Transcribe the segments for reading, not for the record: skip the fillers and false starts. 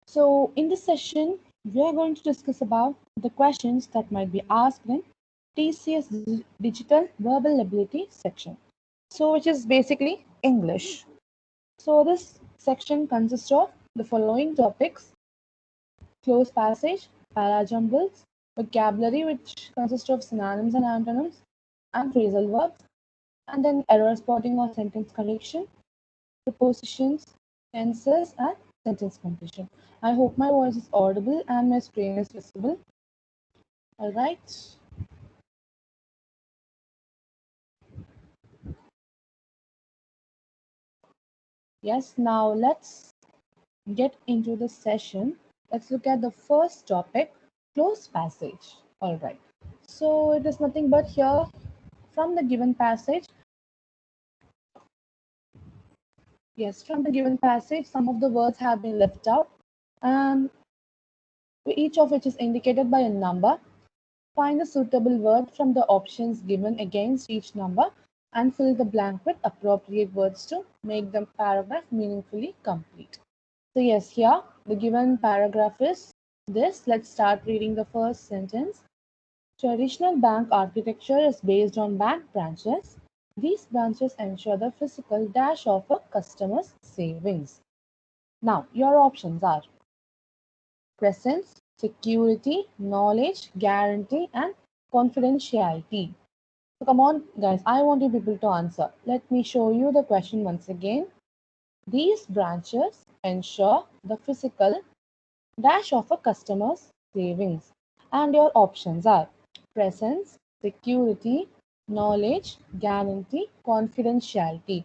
So in this session, we are going to discuss about the questions that might be asked in TCS Digital Verbal Ability section. So which is basically English. So this section consists of the following topics: close passage, parajumbles, vocabulary which consists of synonyms and antonyms, and phrasal verbs, and then error spotting or sentence correction, prepositions, tenses, and sentence completion. I hope my voice is audible and my screen is visible. All right. Yes, now let's get into the session. Let's look at the first topic, close passage. All right. So it is nothing but here from the given passage. Yes, from the given passage, some of the words have been left out, and each of which is indicated by a number. Find a suitable word from the options given against each number and fill the blank with appropriate words to make the paragraph meaningfully complete. So yes, here the given paragraph is this. Let's start reading the first sentence. Traditional bank architecture is based on bank branches. These branches ensure the physical dash of a customer's savings. Now, your options are presence, security, knowledge, guarantee, and confidentiality. So come on, guys, I want you people to answer. Let me show you the question once again. These branches ensure the physical dash of a customer's savings. And your options are presence, security, knowledge, guarantee, confidentiality.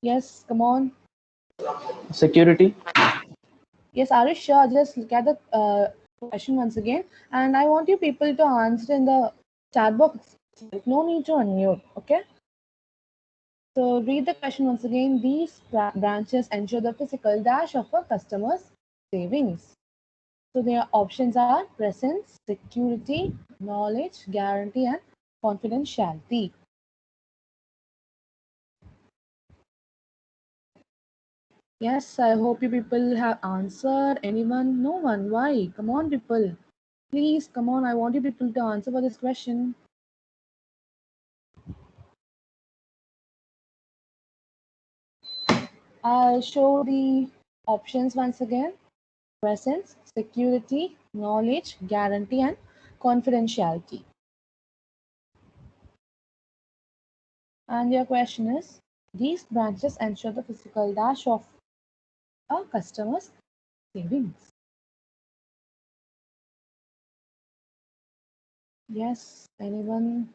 Yes, come on. Security. Yes, are you sure? Just look at the question once again. And I want you people to answer in the chat box. No need to unmute, okay? So read the question once again. These branches ensure the physical dash of a customer's savings. So their options are presence, security, knowledge, guarantee, and confidentiality. Yes, I hope you people have answered. Anyone? No one. Why? Come on, people. Please, come on. I want you people to answer for this question. I'll show the options once again. Presence, security, knowledge, guarantee, and confidentiality. And your question is, these branches ensure the physical dash of a customer's savings. Yes, anyone?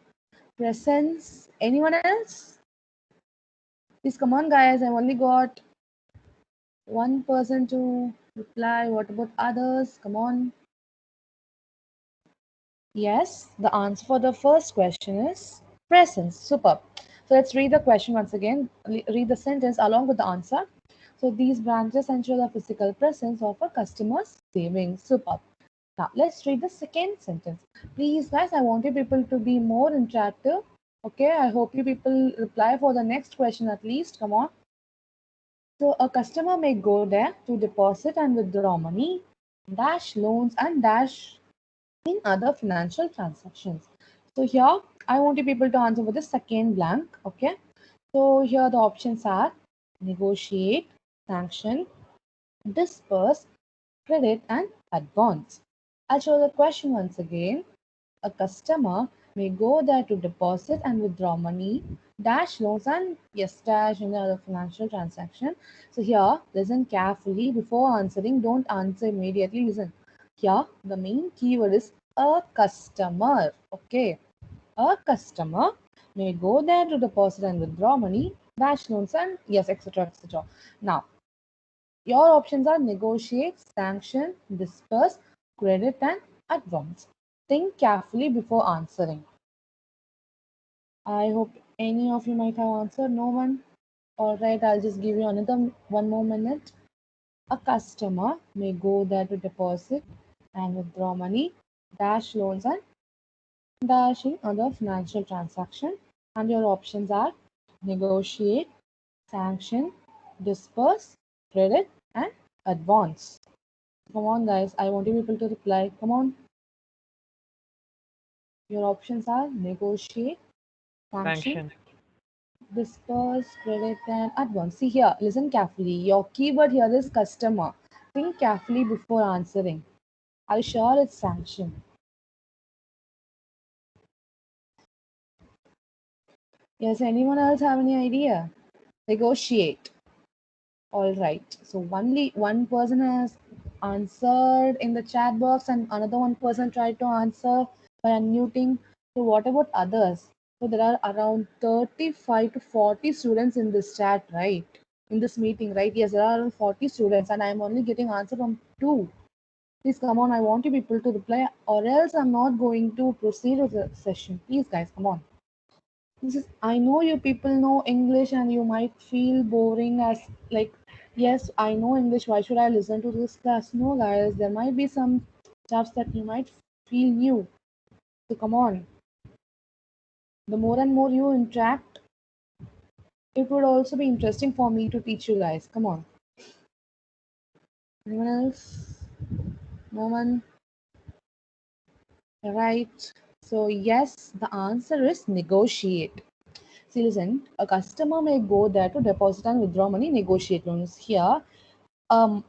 Presence? Anyone else? Please come on, guys. I've only got one person to reply. What about others? Come on. Yes, the answer for the first question is presence. Superb. So let's read the question once again. Read the sentence along with the answer. So these branches ensure the physical presence of a customer's savings. Superb. Now let's read the second sentence. Please, guys, I want you people to be more interactive. Okay, I hope you people reply for the next question at least. Come on. So a customer may go there to deposit and withdraw money, dash loans, and dash in other financial transactions. So here I want you people to answer with the second blank. Okay. So here the options are negotiate, sanction, disperse, credit, and advance. I'll show the question once again. A customer may go there to deposit and withdraw money, dash loans, and yes, dash in the other financial transaction. So here, listen carefully before answering. Don't answer immediately. Listen. Here, the main keyword is a customer. Okay. A customer may go there to deposit and withdraw money, dash loans, and yes, etc. etc. Now, your options are negotiate, sanction, disperse, credit, and advance. Think carefully before answering. I hope any of you might have answered. No one? Alright, I'll just give you another one more minute. A customer may go there to deposit and withdraw money, dash loans, and dash in other financial transaction. And your options are negotiate, sanction, disperse, credit, and advance. Come on, guys. I want you people to reply. Come on. Your options are negotiate, sanction, Sanction. disperse, credit, and advance. See here, listen carefully. Your keyword here is customer. Think carefully before answering. Are you sure it's sanction? Yes, anyone else have any idea? Negotiate. All right. So only one person has answered in the chat box, and another one person tried to answer by unmuting. So what about others? So there are around 35 to 40 students in this chat, right? In this meeting, right? Yes, there are around 40 students, and I'm only getting answer from two. Please come on. I want you people to reply, or else I'm not going to proceed with the session. Please, guys, come on. This is, I know you people know English and you might feel boring as like, yes, I know English. Why should I listen to this class? No, guys, there might be some stuff that you might feel new. So come on. The more and more you interact, it would also be interesting for me to teach you guys. Come on. Anyone else? No one? Right. So yes, the answer is negotiate. See, listen, a customer may go there to deposit and withdraw money, negotiate loans. Here, a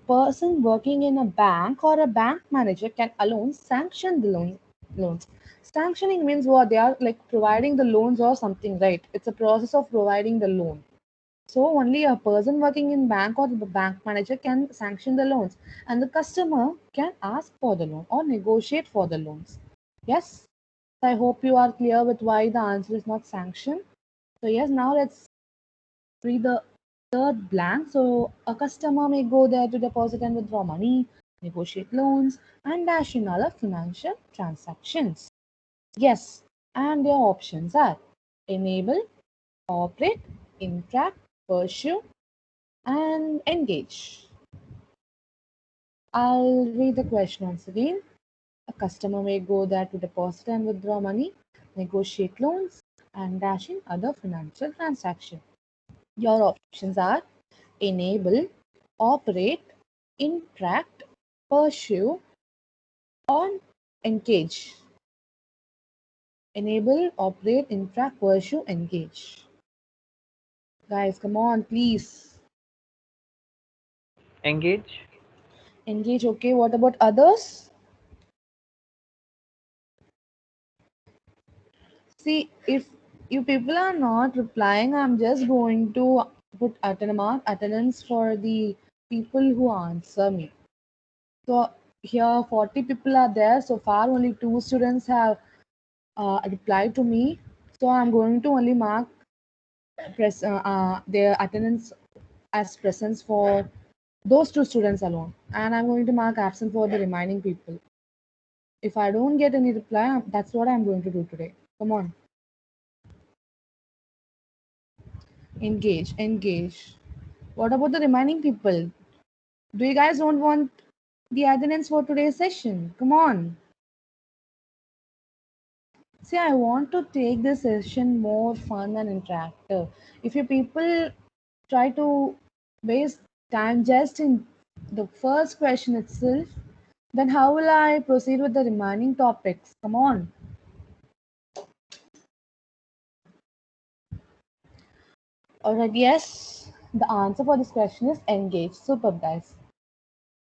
person working in a bank or a bank manager can alone sanction the loans. Sanctioning means what? They are like providing the loans or something, right? It's a process of providing the loan. So only a person working in bank or the bank manager can sanction the loans, and the customer can ask for the loan or negotiate for the loans. Yes, I hope you are clear with why the answer is not sanction. So yes, now let's read the third blank. So a customer may go there to deposit and withdraw money, negotiate loans, and dash in other financial transactions. Yes, and their options are enable, operate, interact, pursue, and engage. I'll read the question once again. A customer may go there to deposit and withdraw money, negotiate loans, and dash in other financial transactions. Your options are enable, operate, interact, pursue, or engage. Enable, operate, interact, pursue, engage. Guys, come on, please. Engage. Engage, okay. What about others? See, if you people are not replying, I'm just going to put attendance for the people who answer me. So here 40 people are there. So far, only two students have replied to me. So I'm going to only mark their attendance as presence for those two students alone, and I'm going to mark absent for the remaining people. If I don't get any reply, that's what I'm going to do today. Come on, engage, engage. What about the remaining people? Do you guys don't want the attendance for today's session? Come on. See, I want to take this session more fun and interactive. If you people try to waste time just in the first question itself, then how will I proceed with the remaining topics? Come on. Alright, yes. The answer for this question is engage. Superb, guys.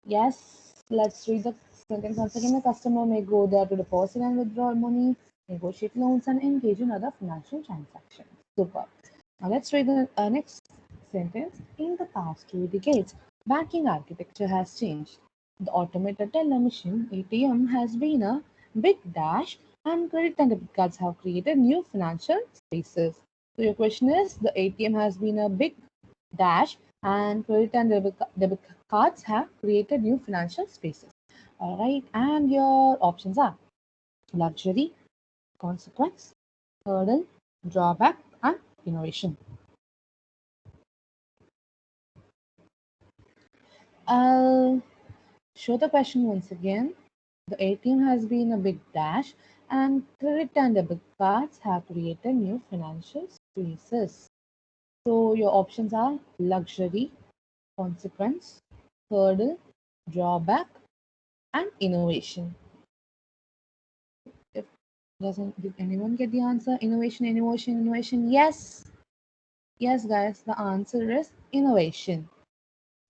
Yes, let's read the sentence once again. The customer may go there to deposit and withdraw money, negotiate loans, and engage in other financial transactions. Super. Now let's read the next sentence. In the past 2 decades, banking architecture has changed. The automated teller machine (ATM) has been a big dash, and credit and debit cards have created new financial spaces. So your question is: the ATM has been a big dash, and credit and debit cards have created new financial spaces. All right, and your options are luxury, consequence, hurdle, drawback, and innovation. I'll show the question once again. The ATM has been a big dash, and credit and debit cards have created new financial spaces. So your options are luxury, consequence, hurdle, drawback, and innovation. If did anyone get the answer? Innovation, innovation, innovation. Yes. Yes, guys, the answer is innovation.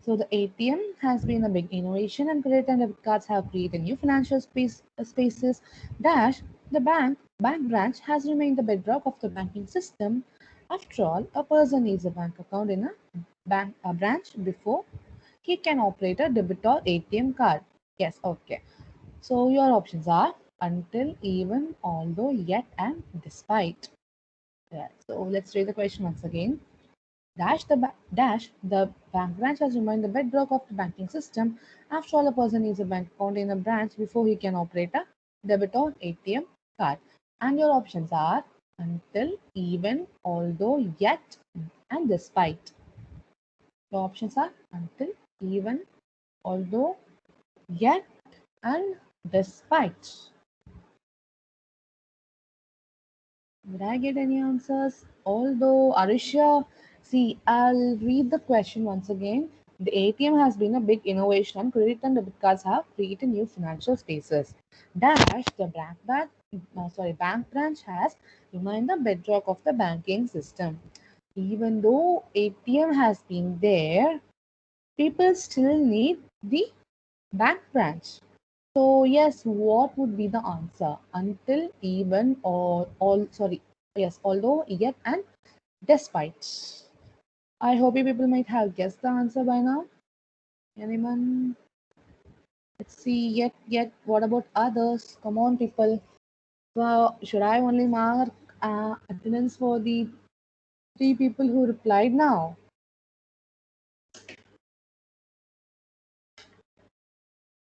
So the ATM has been a big innovation, and credit and debit cards have created new financial spaces. Dash, the bank branch has remained the bedrock of the banking system. After all, a person needs a bank account in a branch before he can operate a debit or ATM card. Yes, okay. So your options are until, even, although, yet, and despite. Yeah. So let's read the question once again. Dash, the bank branch has remained the bedrock of the banking system. After all, a person needs a bank account in a branch before he can operate a debit or ATM card. And your options are until, even, although, yet, and despite. Your options are until, even, although, yet, and despite. Did I get any answers? Although, Arisha, see, I'll read the question once again. The ATM has been a big innovation. Credit and debit cards have created new financial spaces. Dash, the bank branch has remained the bedrock of the banking system. Even though ATM has been there, people still need the bank branch. So yes, what would be the answer? Until, even, or all? Sorry, yes, although, yet, and despite. I hope you people might have guessed the answer by now. Anyone? Let's see. Yet. What about others? Come on, people. Well, should I only mark attendance for the three people who replied now?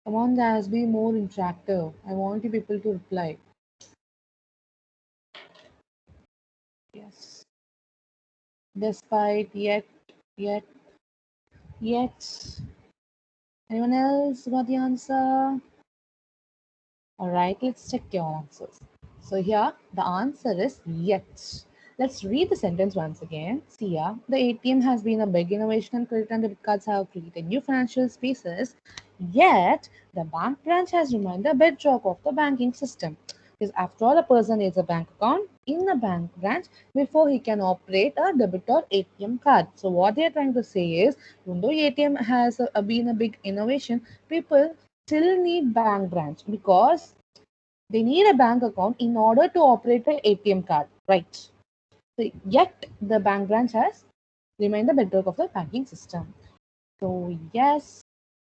Come on, guys, be more interactive. I want you people to reply. Yes. Despite, yet. Anyone else got the answer? All right, let's check your answers. So here the answer is yet. Let's read the sentence once again. See here, the ATM has been a big innovation and credit and debit cards have created new financial spaces. Yet the bank branch has remained the bedrock of the banking system. Because after all, a person needs a bank account in a bank branch before he can operate a debit or ATM card. So what they are trying to say is, even though ATM has been a big innovation, people still need bank branch because they need a bank account in order to operate an ATM card, right? So yet the bank branch has remained the bedrock of the banking system. So yes,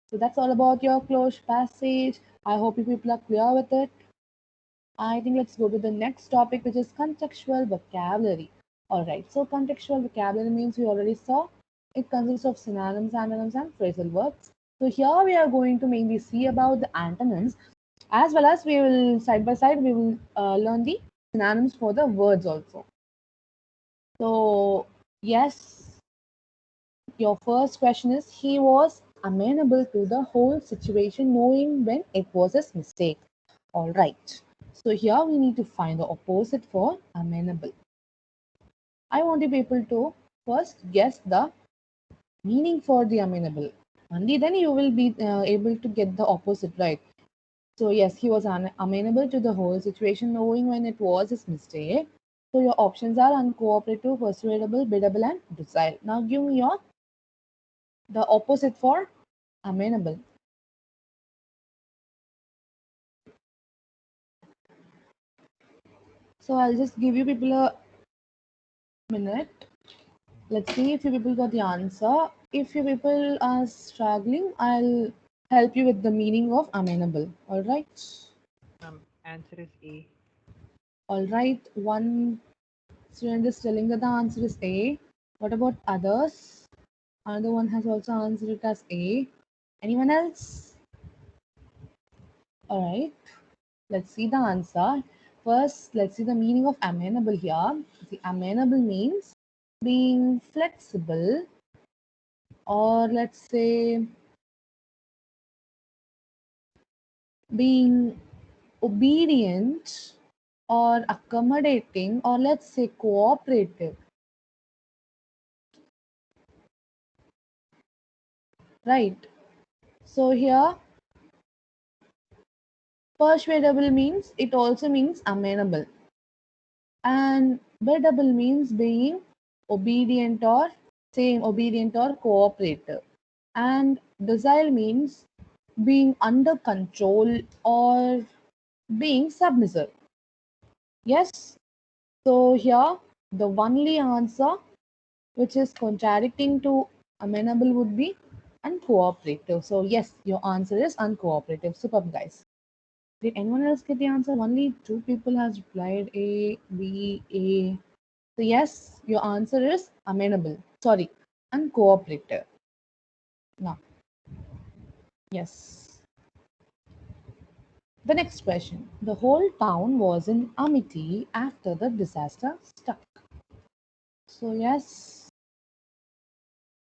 so that's all about your closed passage. I hope you people are clear with it. I think let's go to the next topic, which is contextual vocabulary. All right, so contextual vocabulary means we already saw it consists of synonyms, antonyms, and phrasal verbs. So here we are going to mainly see about the antonyms, as well as we will side by side we will learn the synonyms for the words also. So yes, your first question is, he was amenable to the whole situation knowing when it was his mistake. All right, so here we need to find the opposite for amenable. I want you people to first guess the meaning for the amenable. Only then you will be able to get the opposite right. So yes, he was amenable to the whole situation, knowing when it was his mistake. So your options are uncooperative, persuadable, biddable, and docile. Now give me your the opposite for amenable. So I'll just give you people a minute. Let's see if you people got the answer. If you people are struggling, I'll help you with the meaning of amenable. All right. Answer is A. All right. One student is telling that the answer is A. What about others? Another one has also answered it as A. Anyone else? All right. Let's see the answer. First, let's see the meaning of amenable here. The amenable means being flexible, or let's say being obedient, or accommodating, or let's say cooperative. Right. So here, persuadable means, it also means amenable. And bearable means being obedient or same obedient or cooperative. And docile means being under control or being submissive. Yes. So here the only answer which is contradicting to amenable would be uncooperative. So yes, your answer is uncooperative. Superb, guys. Did anyone else get the answer? Only two people has replied A, B, A. So yes, your answer is amenable. Sorry, uncooperative. Now, yes. The next question. The whole town was in amity after the disaster struck. So yes,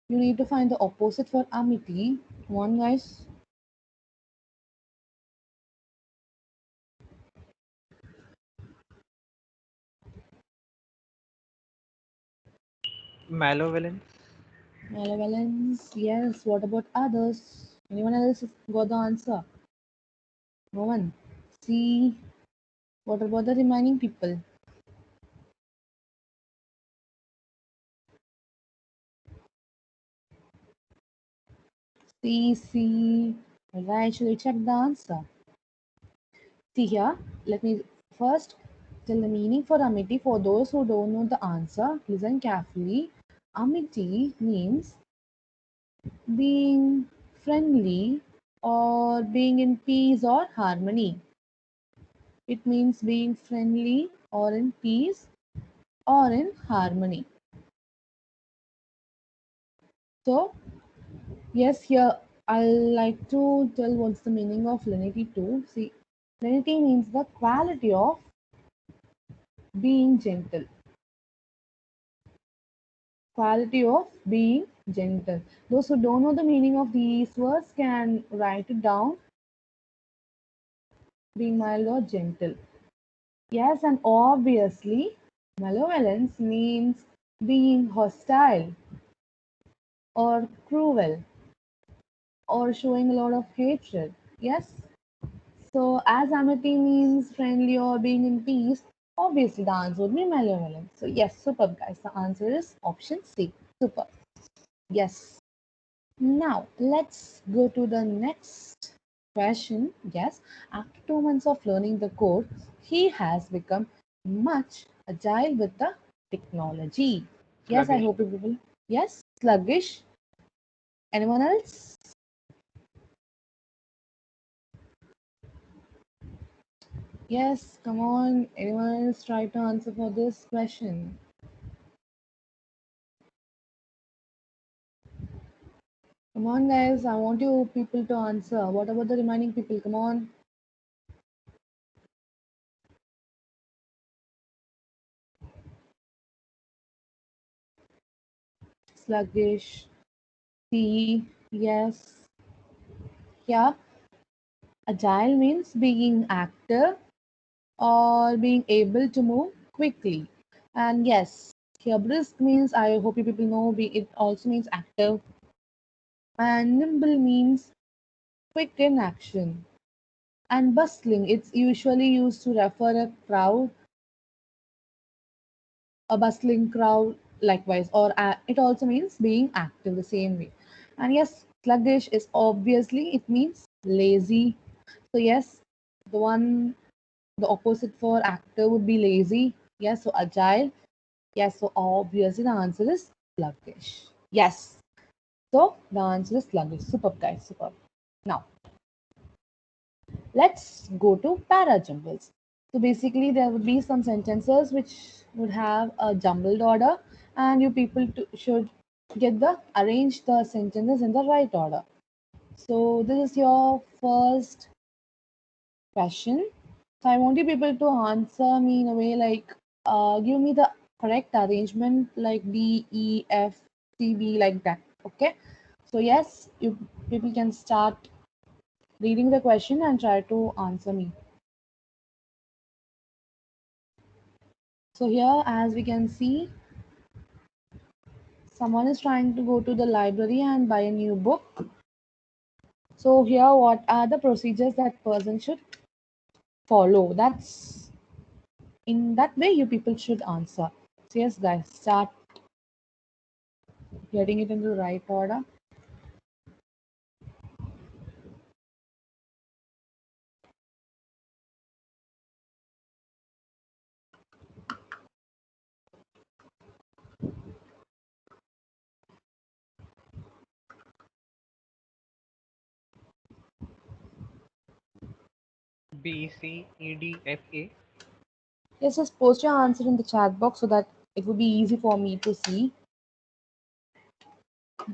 you need to find the opposite for amity. Come on, guys. Malevolence. Malevolence. Yes. What about others? Anyone else got the answer? No one. C. What about the remaining people? C. C. Right. Should we check the answer? See here. Let me first tell the meaning for amity. For those who don't know the answer, listen carefully. Amity means being friendly or being in peace or harmony. It means being friendly or in peace or in harmony. So, yes, here I'll like to tell what's the meaning of lenity too. See, lenity means the quality of being gentle. Quality of being gentle. Those who don't know the meaning of these words can write it down. Being mild or gentle. Yes, and obviously, malevolence means being hostile or cruel or showing a lot of hatred. Yes. So, as amity means friendly or being in peace, obviously the answer would be malevolent. So, yes, superb, guys. The answer is option C. Super. Yes. Now, let's go to the next question. Yes, after 2 months of learning the code, he has become much agile with the technology. Yes, I Sluggish. hope you people. Yes, sluggish. Anyone else? Yes, come on. Anyone else try to answer for this question? Come on, guys. I want you people to answer. What about the remaining people? Come on. Sluggish. C. Yes. Yeah. Agile means being active or being able to move quickly. And yes, here brisk means, I hope you people know, it also means active. And nimble means quick in action. And bustling, it's usually used to refer a crowd, a bustling crowd likewise, or it also means being active the same way. And yes, sluggish is obviously, it means lazy. So yes, the one, the opposite for active would be lazy. Yes, so agile. Yes, so obviously the answer is sluggish. Yes. So the answer is sluggish. Superb, guys. Superb. Now, let's go to para jumbles. So basically, there would be some sentences which would have a jumbled order, and you people should get the arrange the sentences in the right order. So this is your first question. So I want you people to answer me in a way like give me the correct arrangement like D, E, F, C, B like that. Okay. So yes, you people can start reading the question and try to answer me. So here as we can see, someone is trying to go to the library and buy a new book. So here, what are the procedures that person should follow? That's in that way you people should answer. So yes, guys, start getting it into the right order. B C E D F A. Yes, just post your answer in the chat box so that it would be easy for me to see.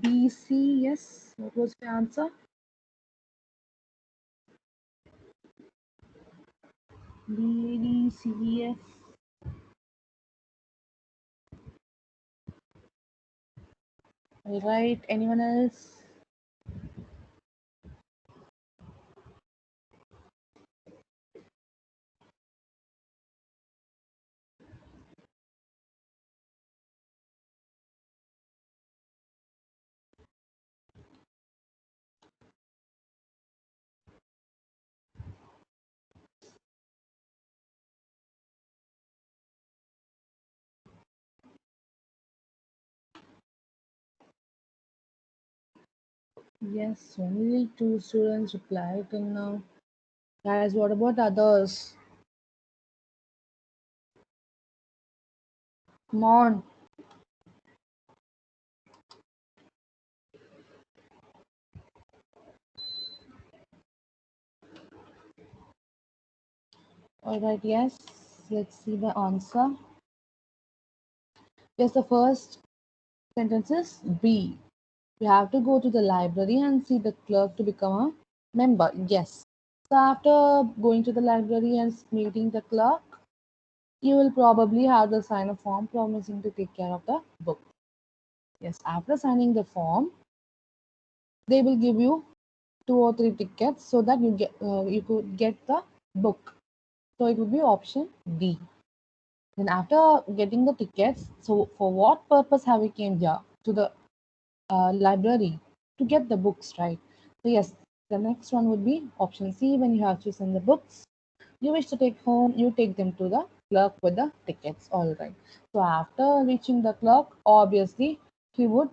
B, C, yes. What was the answer? B, D, C, F. All right. Anyone else? Yes, only two students replied till now. Guys, what about others? Come on. All right, yes. Let's see the answer. Yes, the first sentence is B. You have to go to the library and see the clerk to become a member. Yes. So after going to the library and meeting the clerk, you will probably have to sign a form promising to take care of the book. Yes, after signing the form, they will give you 2 or 3 tickets so that you could get the book. So it would be option D. Then after getting the tickets, so for what purpose have we came here to the library? To get the books, right? So yes, the next one would be option C. When you have chosen the books you wish to take home, you take them to the clerk with the tickets. All right. So after reaching the clerk, obviously he would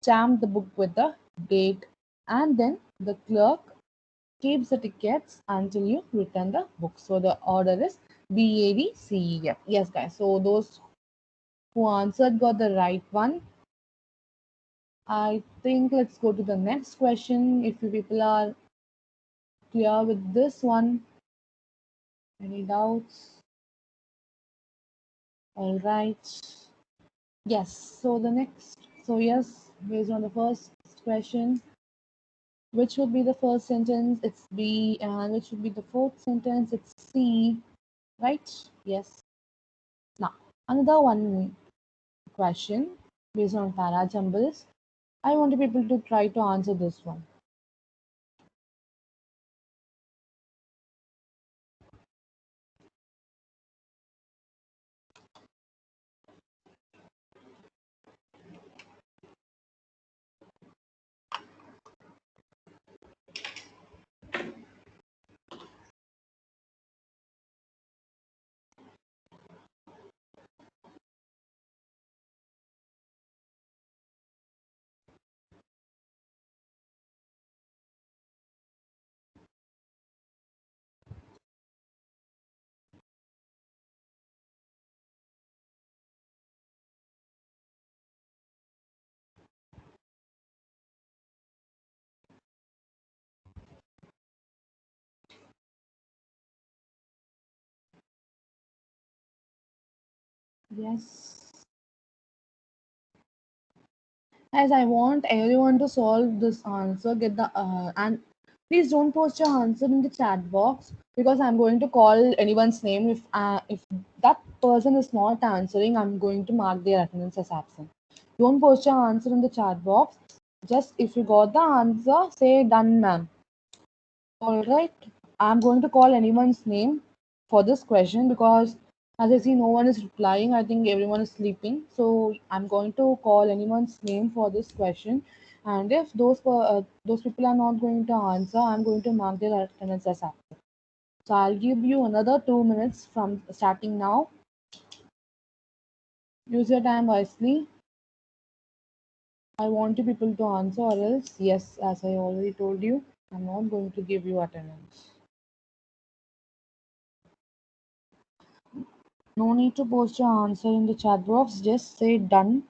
stamp the book with the date, and then the clerk keeps the tickets until you return the book. So the order is B A D C E F. Yes, guys. So those who answered got the right one. I think let's go to the next question. If you people are clear with this one, any doubts? All right. Yes. So the next, so yes, based on the first question, which would be the first sentence? It's B, and which would be the fourth sentence? It's C, right? Yes. Now, another one question based on para jumbles. I want people to try to answer this one. Yes. As I want everyone to solve this answer, get the and please don't post your answer in the chat box because I'm going to call anyone's name if that person is not answering. I'm going to mark their attendance as absent. Don't post your answer in the chat box. Just if you got the answer, say done, ma'am. All right. I'm going to call anyone's name for this question because as I see no one is replying. I think everyone is sleeping. So I'm going to call anyone's name for this question. And if those people are not going to answer, I'm going to mark their attendance as absent. So I'll give you another 2 minutes from starting now. Use your time wisely. I want you people to answer, or else, yes, as I already told you, I'm not going to give you attendance. No need to post your answer in the chat box. Just say done.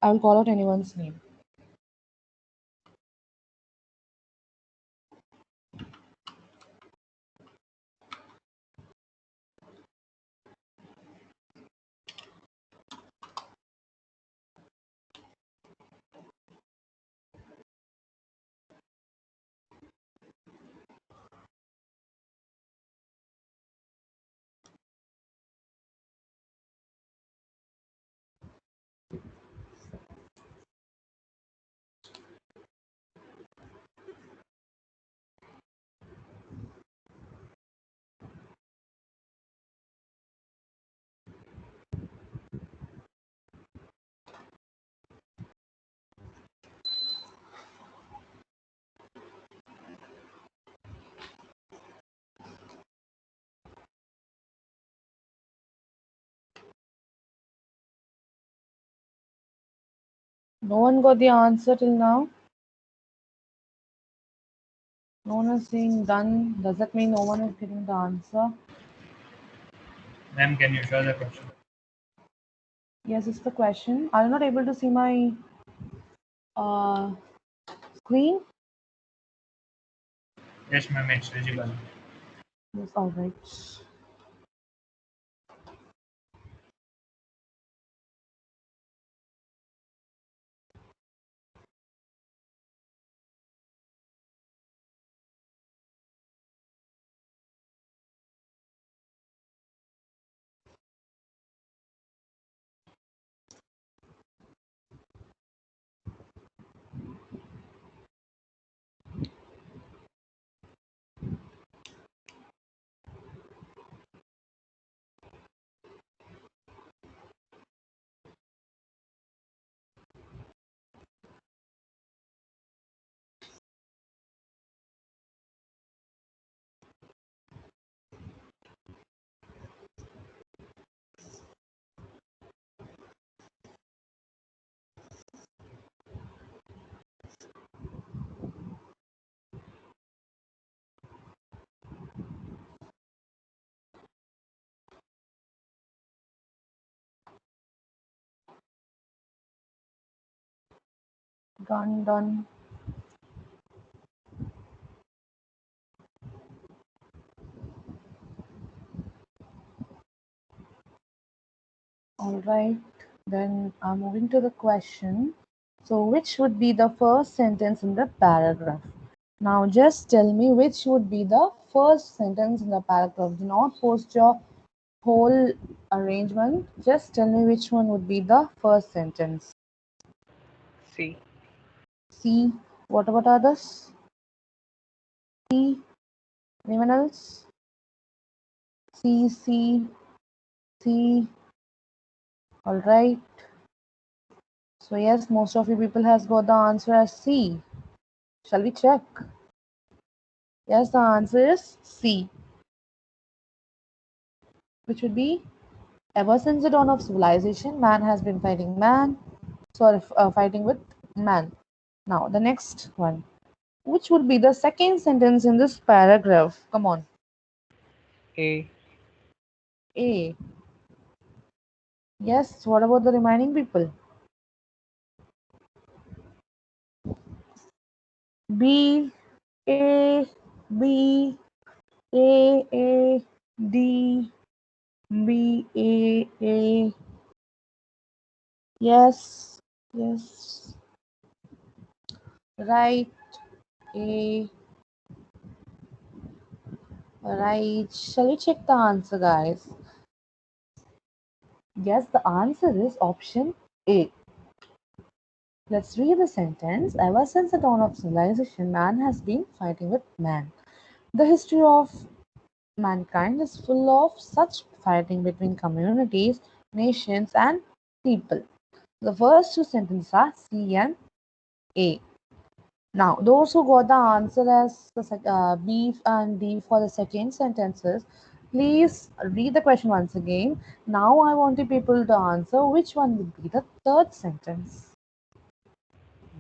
I will call out anyone's name. No one got the answer till now. No one is saying done. Does that mean no one is getting the answer? Ma'am, can you show the question? Yes, it's the question. Are you not able to see my screen? Yes, ma'am, it's visible. Yes, all right. Done. All right. Then I'm moving to the question. So, which would be the first sentence in the paragraph? Now, just tell me which would be the first sentence in the paragraph. Do not post your whole arrangement. Just tell me which one would be the first sentence. C. C. What about others? C. Anyone else? C. C. C. All right. So yes, most of you people has got the answer as C. Shall we check? Yes, the answer is C, which would be ever since the dawn of civilization, man has been fighting man. Sorry, fighting with man. Now the next one, which would be the second sentence in this paragraph? Come on, A. A. Yes. What about the remaining people? B, A, B, A, D, B, A. Yes, yes, right, A, right. Shall we check the answer, guys? Yes, the answer is option A. Let's read the sentence. Ever since the dawn of civilization, man has been fighting with man. The history of mankind is full of such fighting between communities, nations, and people. The first two sentences are C and A. Now, those who got the answer as B and D for the second sentences, please read the question once again. Now, I want the people to answer which one would be the third sentence.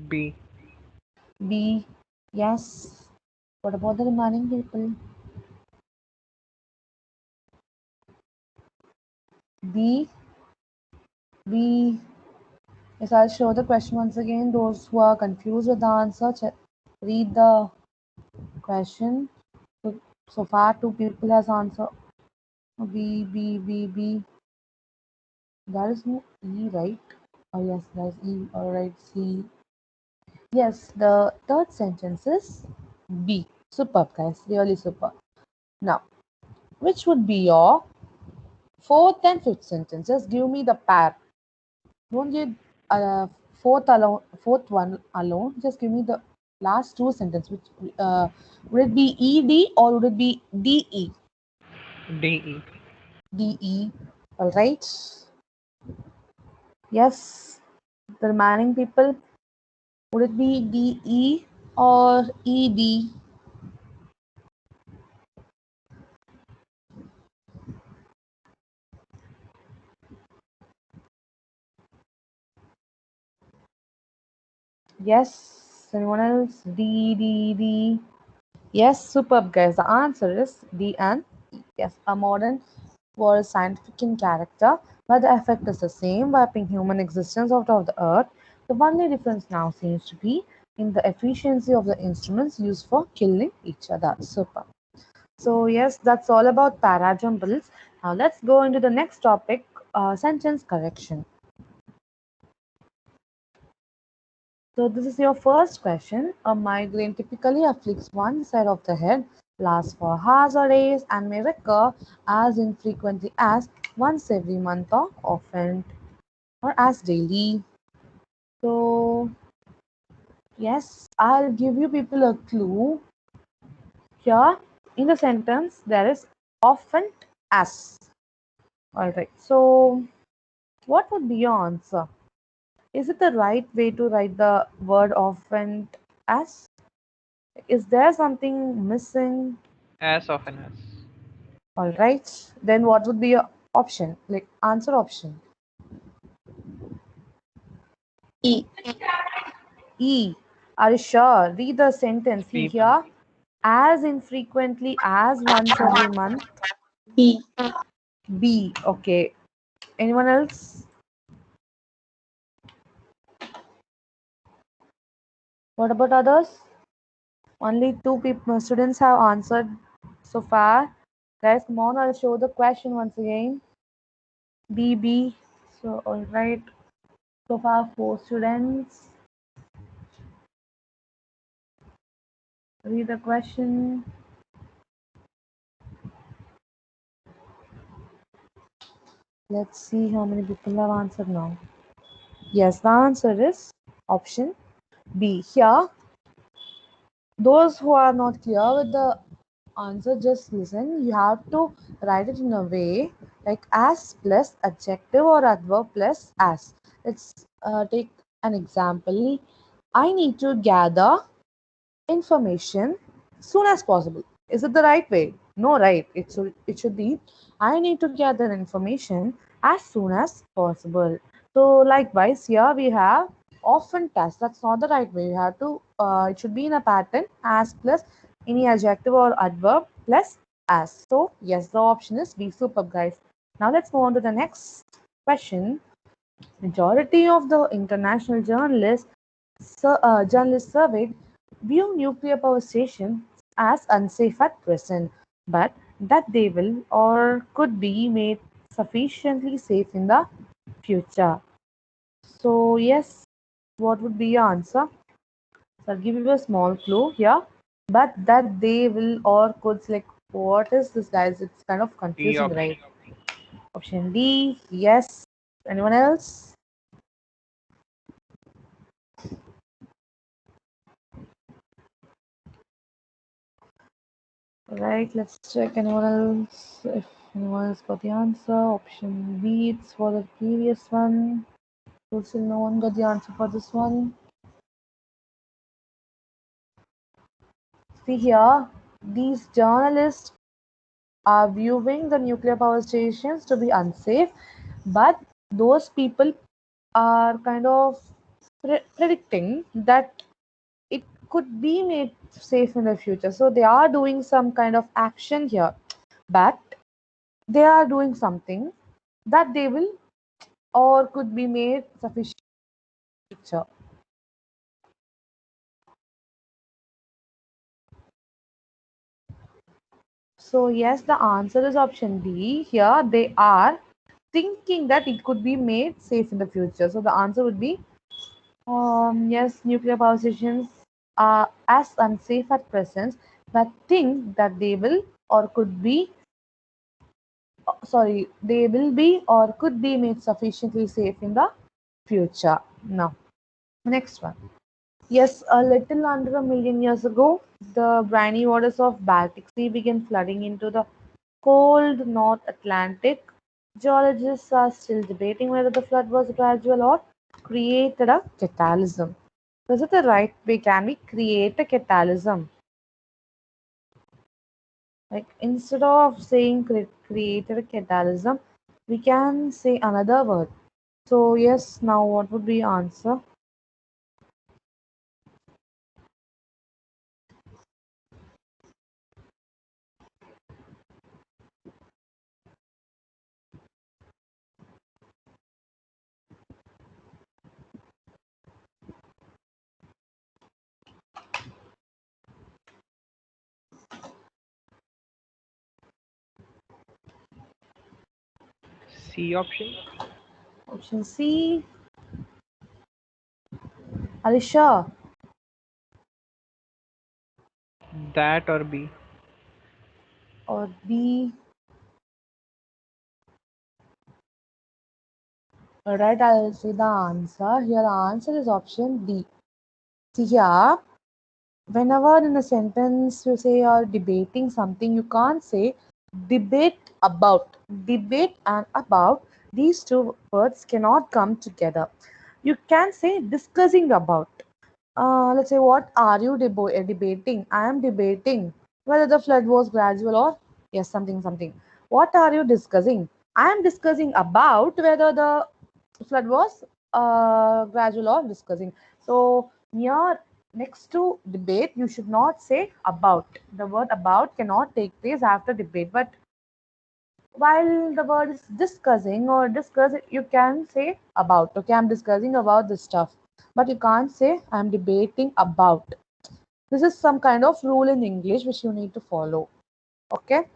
B. B. Yes. What about the remaining people? B. B. Yes, I'll show the question once again. Those who are confused with the answer, read the question. So far, two people has answered. B, B, B, B. There is no E, right? Oh, yes, there's E. All right, C. Yes, the third sentence is B. Superb, guys. Really superb. Now, which would be your fourth and fifth sentence? Just give me the pair. Don't give fourth one alone. Just give me the last two sentences. Which would it be ED or would it be DE? D. DE. All right. Yes. The remaining people, would it be DE or ED? Yes. Anyone else? D, D, D. Yes, superb, guys. The answer is D and E. Yes, a modern was scientific in character, but the effect is the same, wiping human existence out of the earth. The only difference now seems to be in the efficiency of the instruments used for killing each other. Super. So, yes, that's all about parajumbles. Now, let's go into the next topic, sentence correction. So this is your first question. A migraine typically afflicts one side of the head, lasts for hours or days, and may recur as infrequently as once every month or often or as daily. So yes, I'll give you people a clue. Here in the sentence there is often as. Alright, so what would be your answer? Is it the right way to write the word often as? Is there something missing? As often as. All right. Then what would be your option? Like answer option. E. E. Are you sure? Read the sentence. See B. Ma'am. here. As infrequently as once every month. B. B. Okay. Anyone else? What about others? Only two people students have answered so far. Guys, come on, I'll show the question once again. B, B. So all right. So far, four students. Read the question. Let's see how many people have answered now. Yes, the answer is option B. Here, those who are not clear with the answer, just listen. You have to write it in a way like as plus adjective or adverb plus as. Let's take an example. I need to gather information soon as possible. Is it the right way? No, right. It should be I need to gather information as soon as possible. So likewise here we have often task. That's not the right way. You have to it should be in a pattern as plus any adjective or adverb plus as. So yes, the option is B. Superb, guys. Now let's move on to the next question. Majority of the international journalists surveyed view nuclear power stations as unsafe at present, but that they will or could be made sufficiently safe in the future. So, yes, what would be your answer? So, I'll give you a small clue here, but that they will or could, like, what is this, guys? It's kind of D confusing, option. right? Option D, yes. Anyone else? Right, let's check anyone else. If anyone else got the answer, option B, it's for the previous one. So still no one got the answer for this one. See here, these journalists are viewing the nuclear power stations to be unsafe, but those people are kind of predicting that it could be made safe in the future. So they are doing some kind of action here, but they are doing something that they will or could be made sufficient in the future. So yes, the answer is option D. Here they are thinking that it could be made safe in the future. So the answer would be yes, nuclear power stations are as unsafe at present, but think that they will or could be they will be or could be made sufficiently safe in the future. Now, next one. Yes, a little under a million years ago, the briny waters of Baltic Sea began flooding into the cold North Atlantic. Geologists are still debating whether the flood was gradual or created a catalysm. Is it the right way? Can we create a catalysm? Like instead of saying created a catalysm, we can say another word. So yes, now what would be answer? C option. Option C. Are you sure? That or B. Or B? Alright, I'll say the answer. Here the answer is option D. See here, whenever in a sentence you say you're debating something, you can't say debate about. Debate and about, these two words cannot come together. You can say discussing about. Let's say, what are you debating? I am debating whether the flood was gradual or yes, something, something. What are you discussing? I am discussing about whether the flood was gradual or discussing. So, near next to debate, you should not say about. The word about cannot take place after debate, but while the word is discussing or discuss, you can say about. Okay, I'm discussing about this stuff, but you can't say I'm debating about. This is some kind of rule in English which you need to follow. Okay,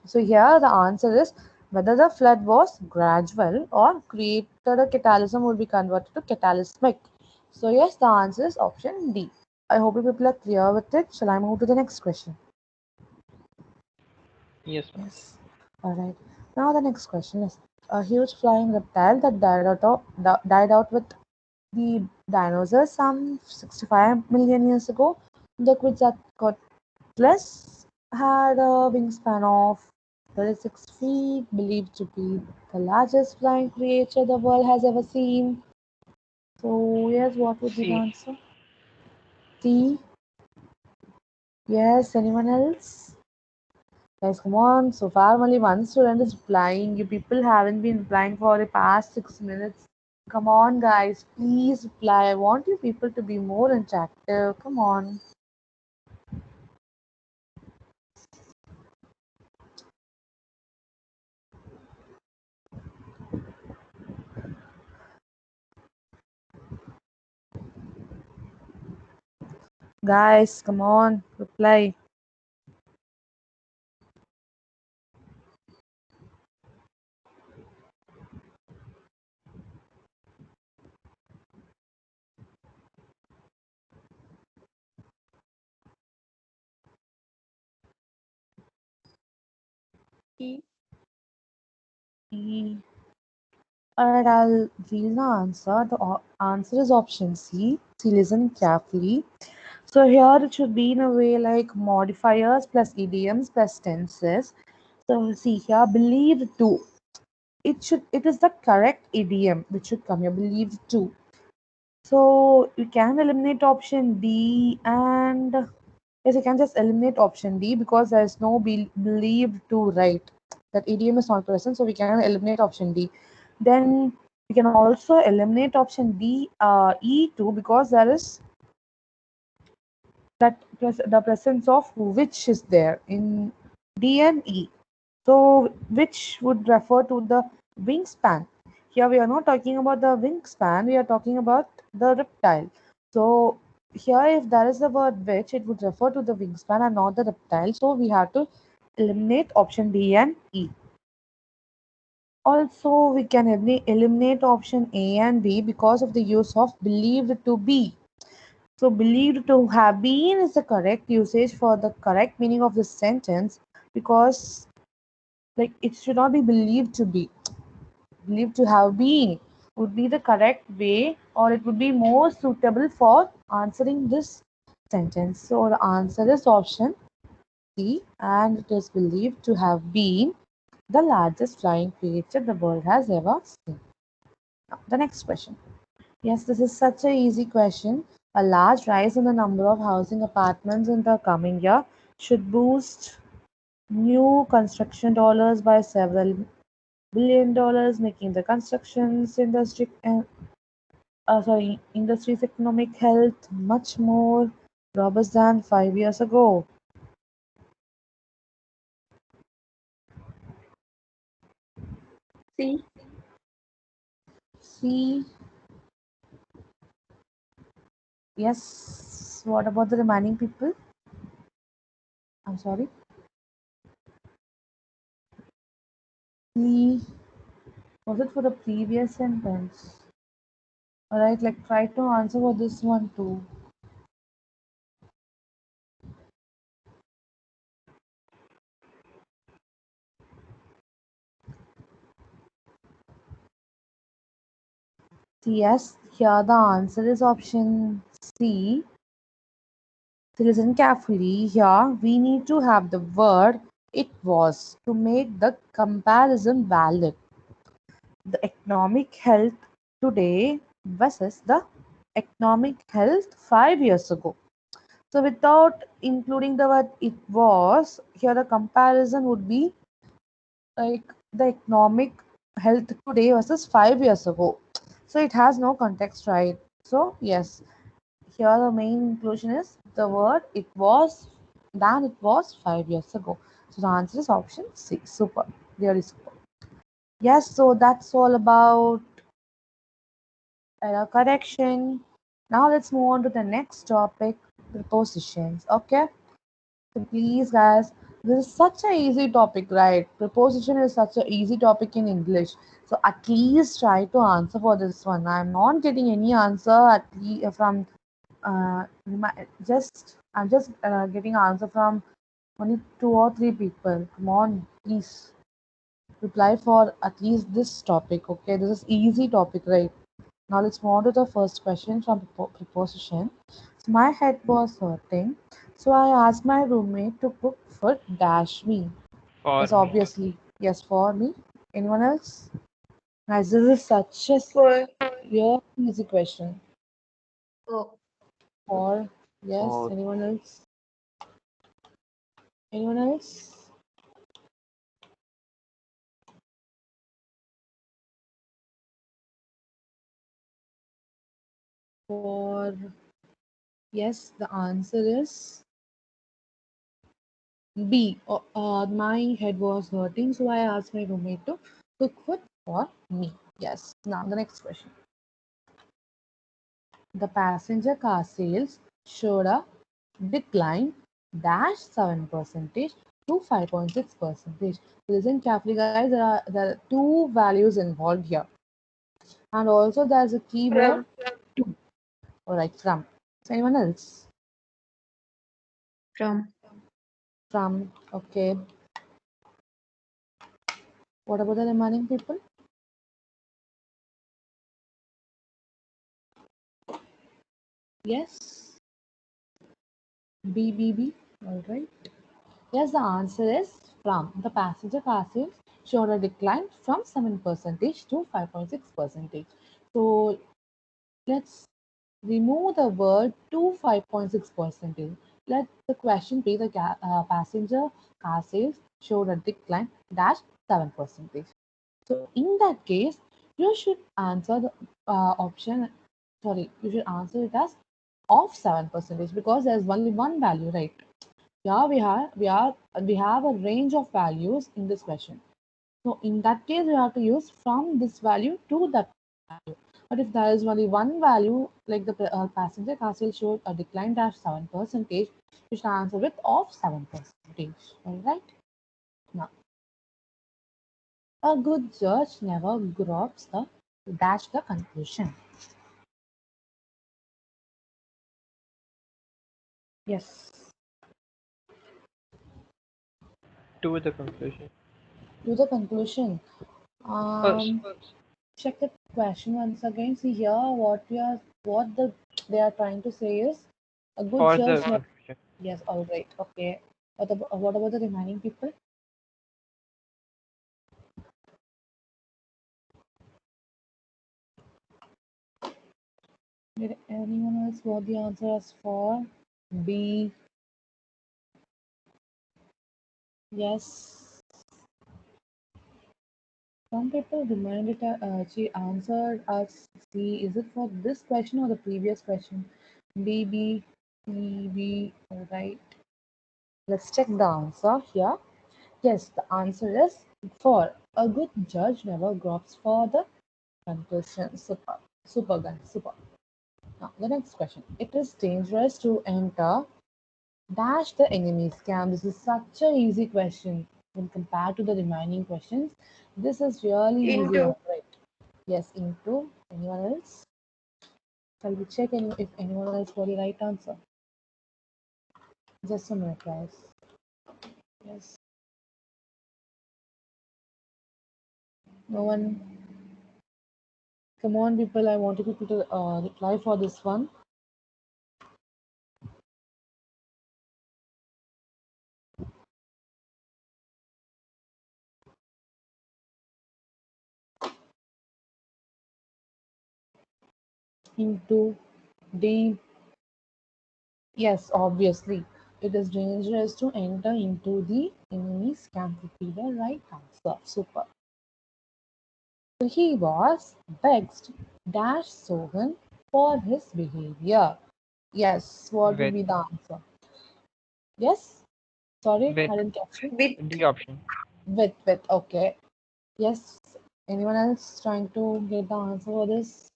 so here the answer is whether the flood was gradual or created a catalysm would be converted to catalysmic. So yes, the answer is option D. I hope you people are clear with it. Shall I move to the next question? Yes, ma'am. Yes. All right. Now the next question is a huge flying reptile that died out with the dinosaurs some 65 million years ago. The Quetzalcoatlus had a wingspan of 36 feet, believed to be the largest flying creature the world has ever seen. So yes, what would be the C. answer? D. Yes. Anyone else? Guys, come on. So far, only one student is replying. You people haven't been replying for the past 6 minutes. Come on, guys. Please reply. I want you people to be more interactive. Come on. Guys, come on. Reply. E. E. Alright, I'll read the answer. The answer is option C. See, listen carefully. So here it should be in a way like modifiers plus idioms plus tenses. So see here, believed to. It is the correct idiom which should come here. Believed to. So you can eliminate option D and Yes, you can just eliminate option D because there is no believed to right. That idiom is not present, so we can eliminate option D. Then we can also eliminate option D, E too, because there is the presence of which is there in D and E. So which would refer to the wingspan. Here we are not talking about the wingspan, we are talking about the reptile. So here if there is the word which, it would refer to the wingspan and not the reptile. So we have to eliminate option D and E. Also, we can eliminate option A and B because of the use of believed to be. So, believed to have been is the correct usage for the correct meaning of the sentence because, like, it should not be believed to be. Believed to have been would be the correct way, or it would be more suitable for answering this sentence. So, the answer is option C, and it is believed to have been the largest flying creature the world has ever seen. Now, the next question. Yes, this is such a easy question. A large rise in the number of housing apartments in the coming year should boost new construction dollars by several billion dollars, making the constructions industry industry's economic health much more robust than 5 years ago. C. See, yes. What about the remaining people? I'm sorry. See, was it for the previous sentence? Alright, like try to answer for this one too. Yes, here the answer is option C. So listen carefully. Here we need to have the word it was to make the comparison valid. The economic health today versus the economic health 5 years ago. So without including the word it was, here the comparison would be like the economic health today versus 5 years ago. So it has no context, right? So yes, here the main inclusion is the word it was than it was 5 years ago. So the answer is option C. Super, really super. Yes, so that's all about error correction. Now let's move on to the next topic, prepositions. Okay. So please, guys, this is such a easy topic, right? Preposition is such a easy topic in English. So at least try to answer for this one. I'm not getting any answer at least from I'm just getting answer from only 2 or 3 people. Come on, please reply for at least this topic. Okay, this is easy topic, right? Now let's move on to the first question from preposition. So my head was hurting, so I asked my roommate to cook food dash me. For Yes, me. obviously. Yes, for me. Anyone else? Guys, this is such a For real easy question. oh, For yes, For anyone else? Anyone else? For yes, the answer is B. My head was hurting, so I asked my roommate to cook food for me. Yes. Now the next question. The passenger car sales showed a decline dash 7 percentage to 5.6 percentage. Listen carefully, guys. There are two values involved here, and also there's a keyword from to. All right, from. So anyone else? from From. Okay. What about the remaining people? Yes. B. B. B. All right. Yes, the answer is from. The passenger car sales showed a decline from 7 percentage to 5.6 percentage. So let's remove the word to 5.6 percentage. Let the question be the passenger car sales showed a decline dash 7%. So in that case, you should answer the option. Sorry, you should answer it as of 7% because there's only one value, right? Yeah, we have a range of values in this question. So in that case, you have to use from this value to that value. But if there is only one value, like the passenger car sales showed a decline dash 7%, you should answer with of 7%. All right. Now, a good judge never drops the dash the conclusion. Yes. To the conclusion. To the conclusion. First. Check the question once again. See here what they are trying to say is a good For the judge. conclusion. Yes, all right. Okay. What about the remaining people? Did anyone else what the answer is for? B. Yes. Some people reminded she answered us C. Is it for this question or the previous question? B, B, C, B. All right. Let's check the answer here. Yes, the answer is for a good judge never gropes for the conclusion. Super, super, guys, super. Now, the next question. It is dangerous to enter dash the enemy's camp. This is such a easy question when compared to the remaining questions. This is really easy, Into. right? Yes, into anyone else? Shall we check if anyone else got the right answer? Just a minute, guys. Yes. No one. Come on, people. I want people to reply for this one. Into D. Yes, obviously. It is dangerous to enter into the enemy's camp would be the right answer. Super. So he was vexed dash Sohan for his behavior. Yes, what will With be the answer? Yes? Sorry, with I didn't catch you. With. D option. With, okay. Yes. Anyone else trying to get the answer for this?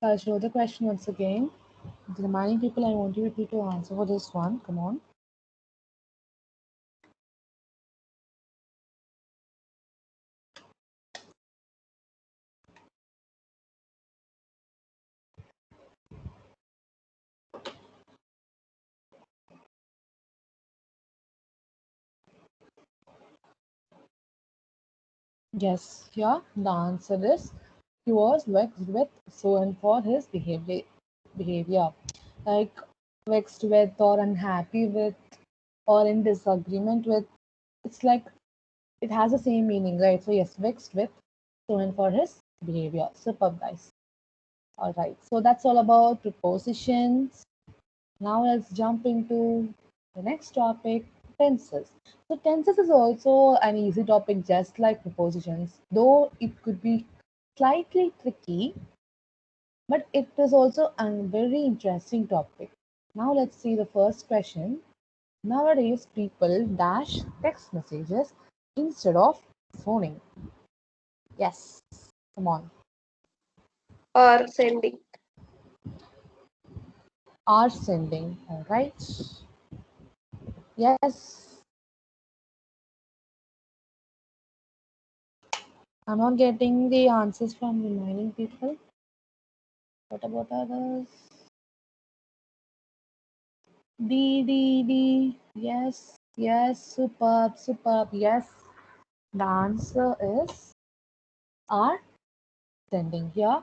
I'll show the question once again. Reminding people, I want you people to answer for this one. Come on. Yes, here the answer is he was vexed with Sohan for his behavior. Like vexed with or unhappy with or in disagreement with. It's like it has the same meaning, right? So yes, vexed with Sohan for his behavior. Superb, guys. All right. So that's all about prepositions. Now let's jump into the next topic, tenses. So tenses is also an easy topic just like prepositions, though it could be slightly tricky, but it is also a very interesting topic. Now let's see the first question. Nowadays people dash text messages instead of phoning. Yes, come on. Or sending. Are sending, all right? Yes, I'm not getting the answers from remaining people. What about others? D, D, D. Yes, yes, superb, superb. Yes, the answer is are sending here.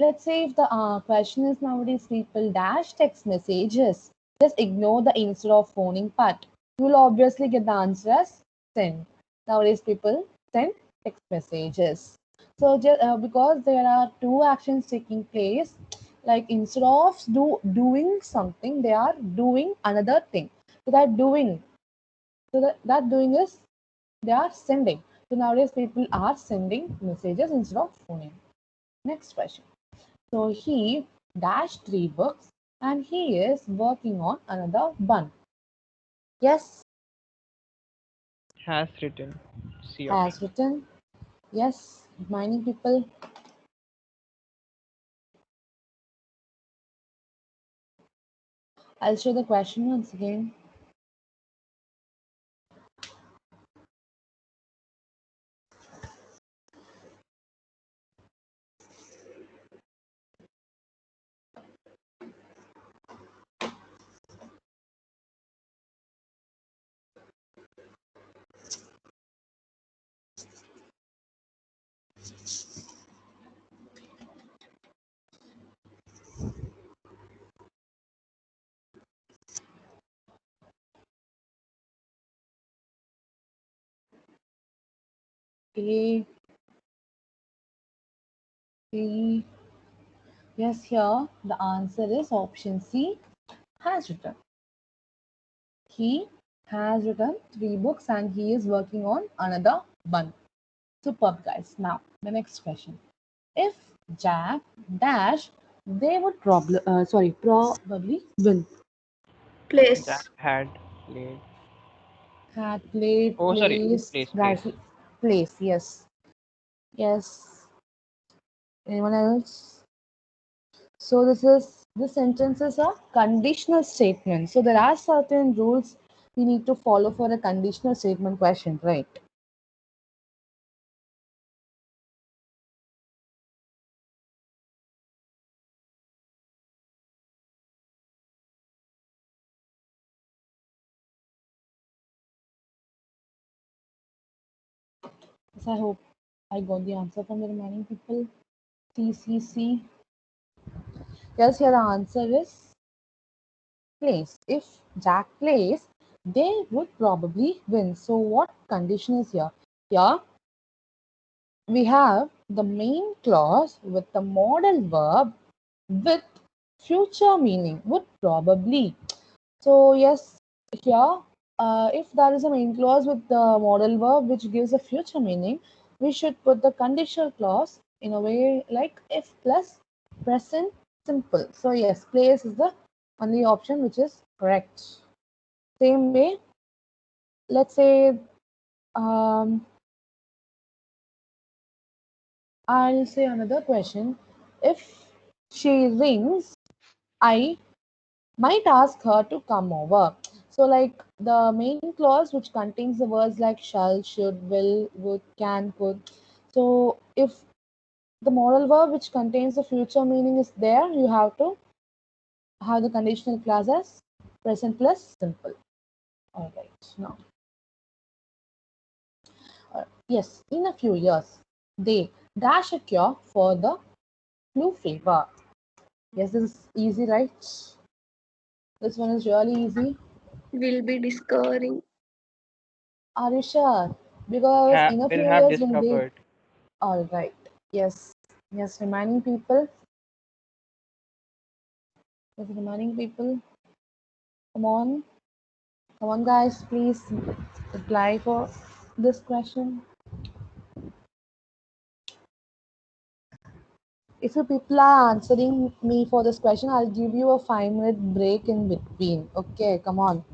Let's say if the question is nowadays people dash text messages, just ignore the instead of phoning part. You will obviously get the answer as send. Nowadays people send text messages. So just because there are two actions taking place, like instead of doing something, they are doing another thing. So that doing, that doing is they are sending. So nowadays people are sending messages instead of phoning. Next question. So he dashed 3 books and he is working on another one. Yes, Has written. C has option. written. Yes, mining people. I'll show the question once again. A, B. Yes, here the answer is option C, has written. He has written 3 books and he is working on another one. Superb, guys. Now, the next question. If Jack dash, they would probably win. Jack Place. had played. Had played, Oh, sorry. placed, Place, place. place. Yes. Yes. Anyone else? So this sentence is a conditional statement. So there are certain rules we need to follow for a conditional statement question, right? Yes, I hope I got the answer from the remaining people. TCC. Yes, here the answer is plays. If Jack plays, they would probably win. So what condition is here? Here we have the main clause with the modal verb with future meaning would probably. So yes, here if there is a main clause with the modal verb which gives a future meaning, we should put the conditional clause in a way like if plus present simple. So yes, place is the only option which is correct. Same way, let's say um, I'll say another question. If she rings, I might ask her to come over. So, like the main clause which contains the words like shall, should, will, would, can, could. So, if the modal verb which contains the future meaning is there, you have to have the conditional clause as present plus simple. All right. Now, yes, in a few years, they dash a cure for the flu fever. Yes, this is easy, right? This one is really easy. Will be discovering. Are you sure? Because in a Will few have years when they. discovered. All right. Yes. Yes, reminding people. Yes, reminding people. Come on. Come on, guys. Please apply for this question. If you people are answering me for this question, I'll give you a 5 minute break in between. Okay, come on.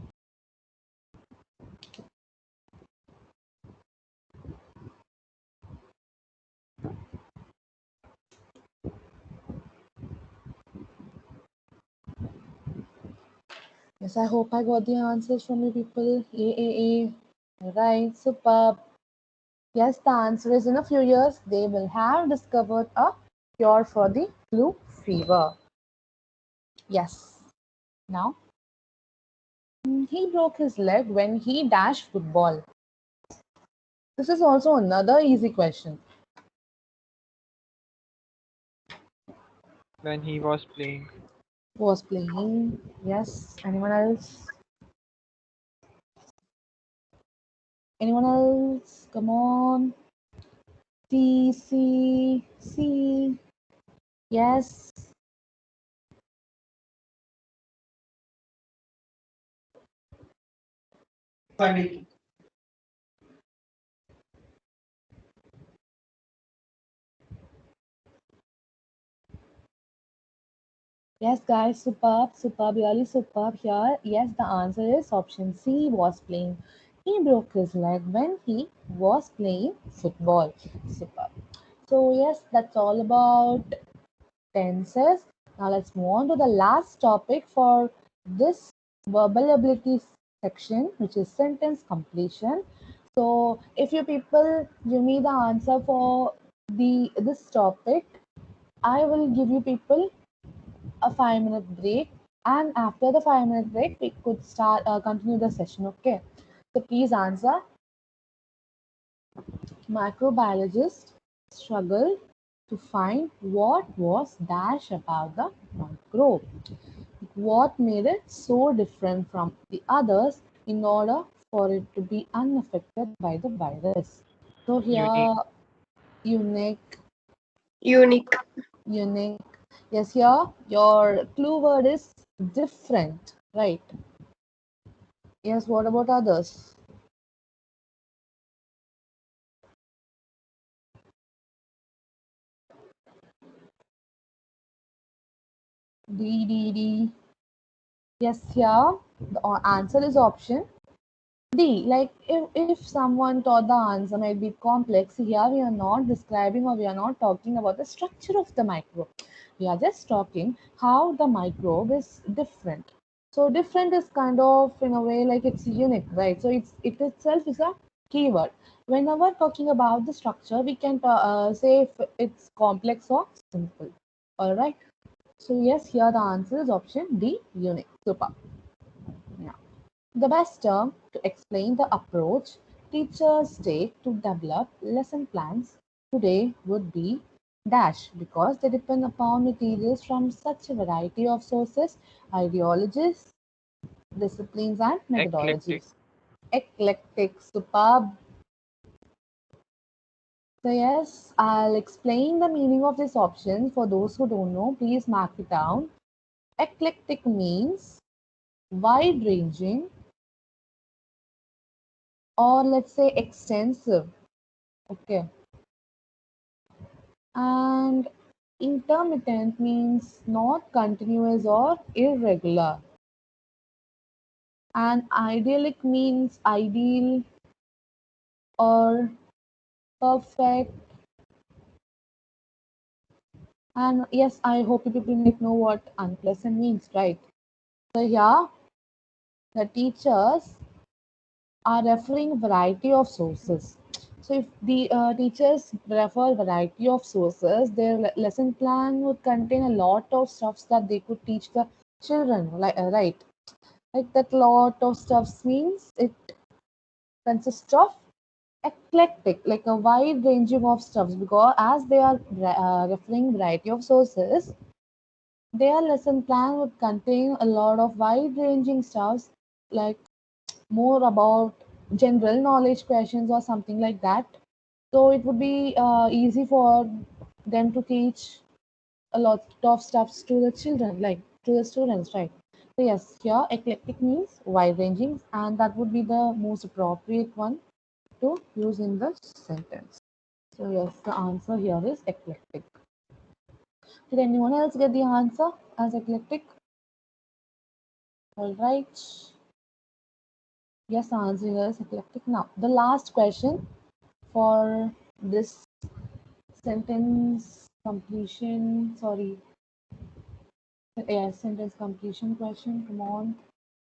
Yes, I hope I got the answers from you people. All right, superb. Yes, the answer is in a few years they will have discovered a cure for the flu fever. Yes. Now, he broke his leg when he dashed football. This is also another easy question. When he was playing. Was playing. Yes. Anyone else? Anyone else? Come on. C, C, C. Yes. Yes, guys, superb, superb, really superb here. Yes, the answer is option C was playing. He broke his leg when he was playing football. Superb. So, yes, that's all about tenses. Now, let's move on to the last topic for this verbal ability section, which is sentence completion. So, if you people give me the answer for this topic, I will give you people a 5 minute break, and after the 5 minute break we could start continue the session. Okay, so please answer. Microbiologists struggle to find what was dash about the microbe, what made it so different from the others in order for it to be unaffected by the virus. So Unique. here, unique, Unique. unique. Yes, here your clue word is different, right? Yes, what about others? D, D, D. Yes, here the answer is option D. Like if someone thought the answer might be complex, here we are not describing or we are not talking about the structure of the microbe. We are just talking how the microbe is different. So different is kind of in a way like it's unique, right? So it itself is a keyword. Whenever talking about the structure, we can say if it's complex or simple. All right. So yes, here the answer is option D, unique. Super. Now, the best term to explain the approach teachers take to develop lesson plans today would be dash, because they depend upon materials from such a variety of sources, ideologies, disciplines, and Eclectic. methodologies. Eclectic, superb. So yes, I'll explain the meaning of this option for those who don't know. Please mark it down. Eclectic means wide ranging, or let's say extensive. Okay. And intermittent means not continuous or irregular. And idyllic means ideal or perfect. And yes, I hope you people might know what unpleasant means, right? So here, the teachers are referring variety of sources. So if the teachers refer variety of sources, their lesson plan would contain a lot of stuffs that they could teach the children, like right? Like that lot of stuffs means it consists of eclectic, like a wide ranging of stuffs, because as they are referring variety of sources, their lesson plan would contain a lot of wide ranging stuffs, like more about general knowledge questions or something like that. So it would be easy for them to teach a lot of stuffs to the children, like to the students, right? So yes, here eclectic means wide ranging, and that would be the most appropriate one to use in the sentence. So yes, the answer here is eclectic. Did anyone else get the answer as eclectic? All right. Yes, the answer here is eclectic. Now, the last question for this sentence completion, sorry, yes, sentence completion question. Come on.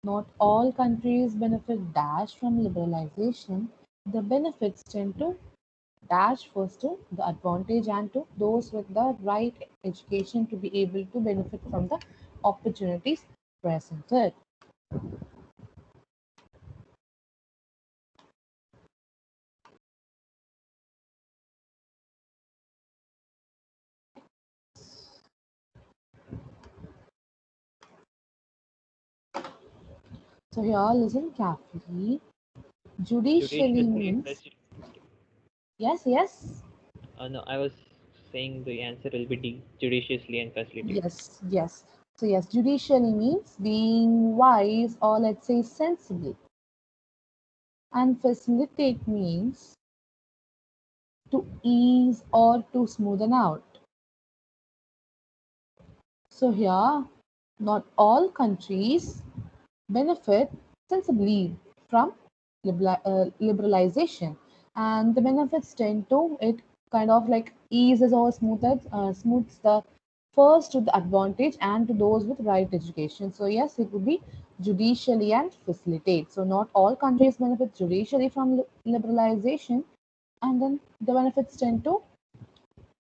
Not all countries benefit dash from liberalization. The benefits tend to dash first to the advantage and to those with the right education to be able to benefit from the opportunities presented. So here, listen carefully. Judicially Judicially means legislative. yes, yes. No, I was saying the answer will be D, judiciously and facilitate. Yes, yes. So yes, judicially means being wise or let's say sensible. And facilitate means to ease or to smoothen out. So here, not all countries benefit sensibly from liberalization, and the benefits tend to it kind of like eases or smooths the first to the advantage and to those with right education. So yes, it would be judicially and facilitate. So not all countries benefit judicially from liberalization, and then the benefits tend to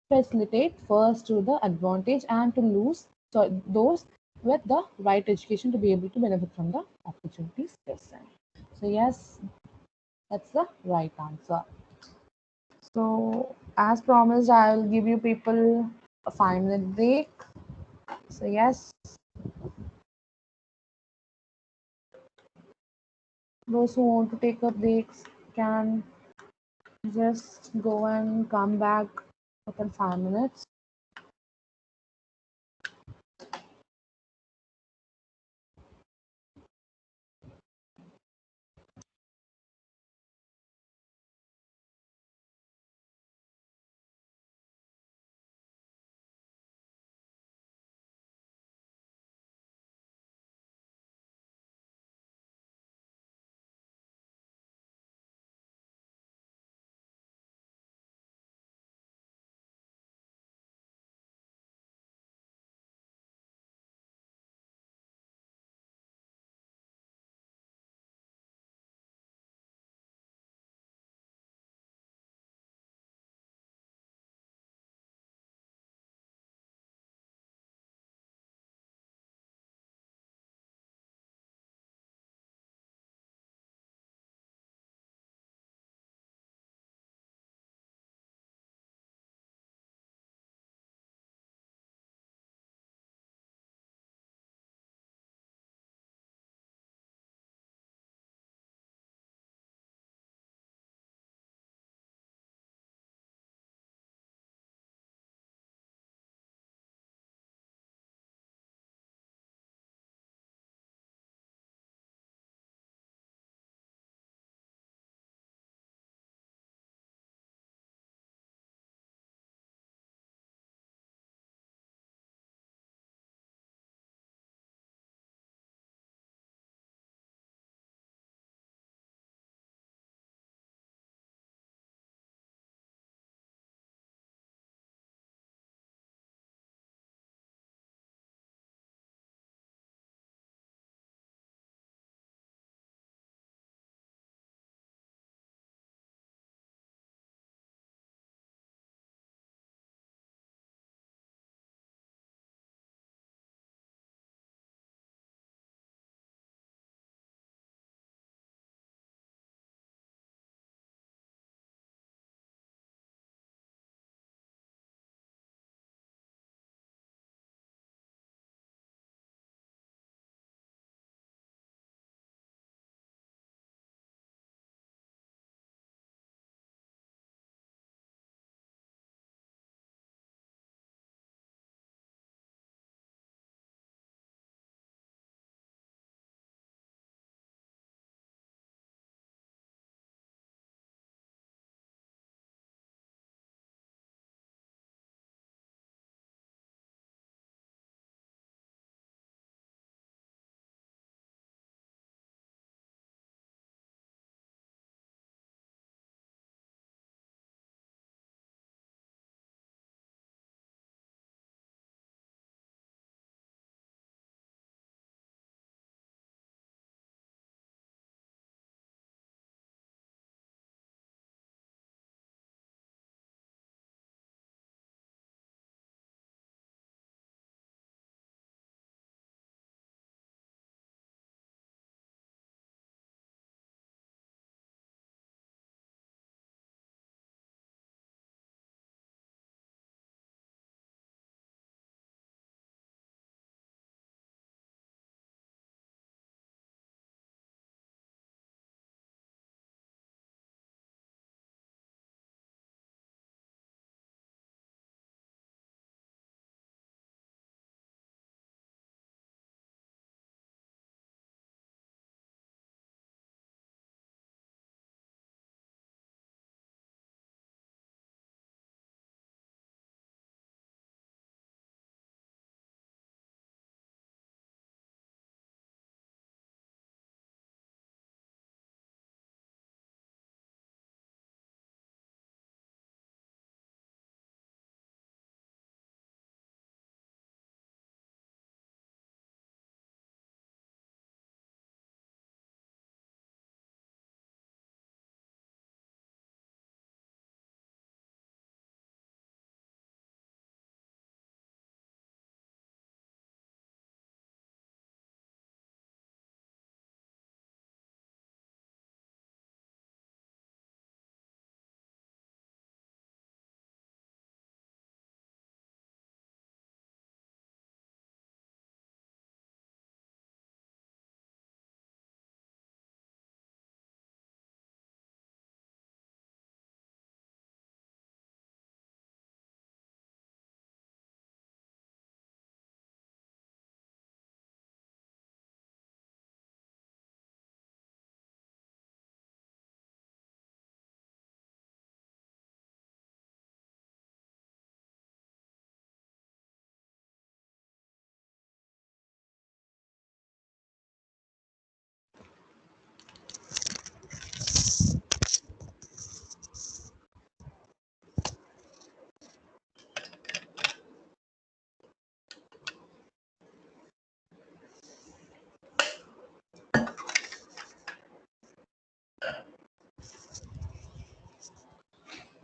facilitate first to the advantage and to lose so those with the right education to be able to benefit from the opportunities present. So yes, that's the right answer. So as promised, I will give you people a 5 minute break. So yes, those who want to take a breaks can just go and come back within 5 minutes.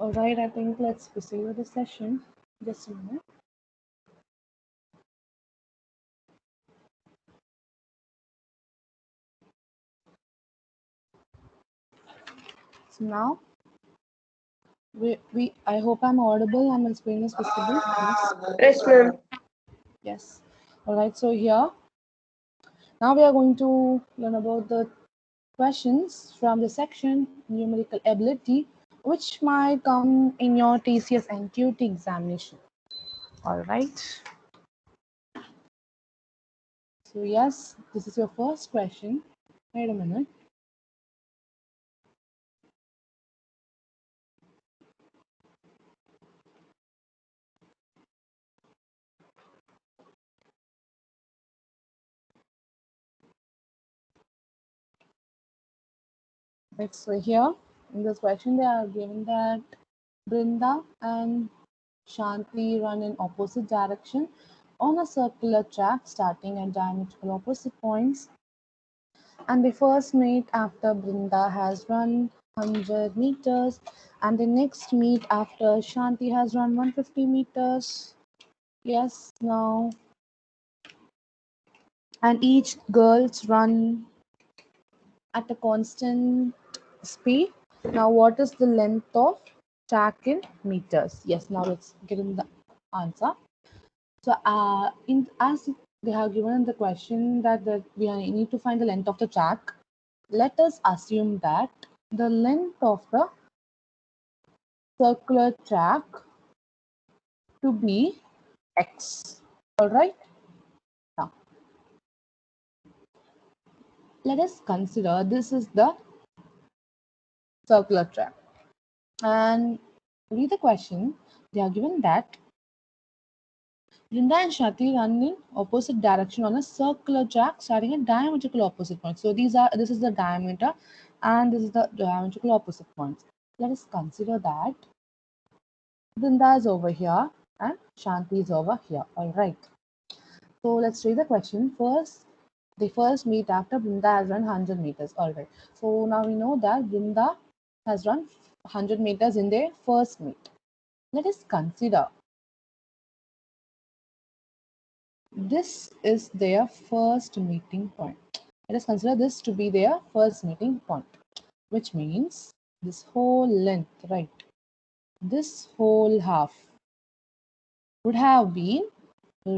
All right, I think let's proceed with the session. Just a minute. So now, I hope I'm audible and my screen is visible. Yes. Yes, ma'am. Yes. All right. So here, now we are going to learn about the questions from the section numerical ability, which might come in your TCS NQT examination. All right. So yes, this is your first question. Wait a minute. Right, so here in this question they are given that Brinda and Shanti run in opposite direction on a circular track starting at diametrical opposite points, and they first meet after Brinda has run 100 meters and they next meet after Shanti has run 150 meters. Yes, now, and each girls run at a constant speed. Now, what is the length of track in meters? Yes, now let's get in the answer. So, as they have given the question that we need to find the length of the track, let us assume that the length of the circular track to be x. All right. Now, let us consider this is the circular track, and read the question. They are given that Brinda and Shati run in opposite direction on a circular track starting at diametrical opposite points. So this is the diameter and this is the diametrical opposite points. Let us consider that Brinda is over here and Shanti is over here. All right. So let's read the question. First, they first meet after Brinda has run 100 meters. All right. So now we know that Brinda has run 100 meters in their first meet. Let us consider this is their first meeting point. Let us consider this to be their first meeting point, which means this whole length, right? This whole half would have been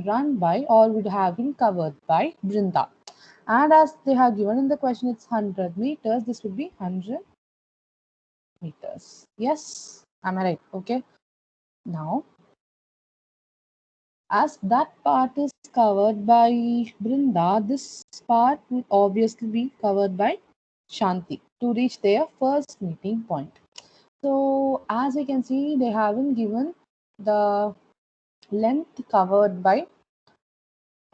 run by or would have been covered by Brinda. And as they have given in the question, it's 100 meters. This would be 100 meters. Yes, am I right? Okay. Now, as that part is covered by Brinda, this part will obviously be covered by Shanti to reach their first meeting point. So, as you can see, they haven't given the length covered by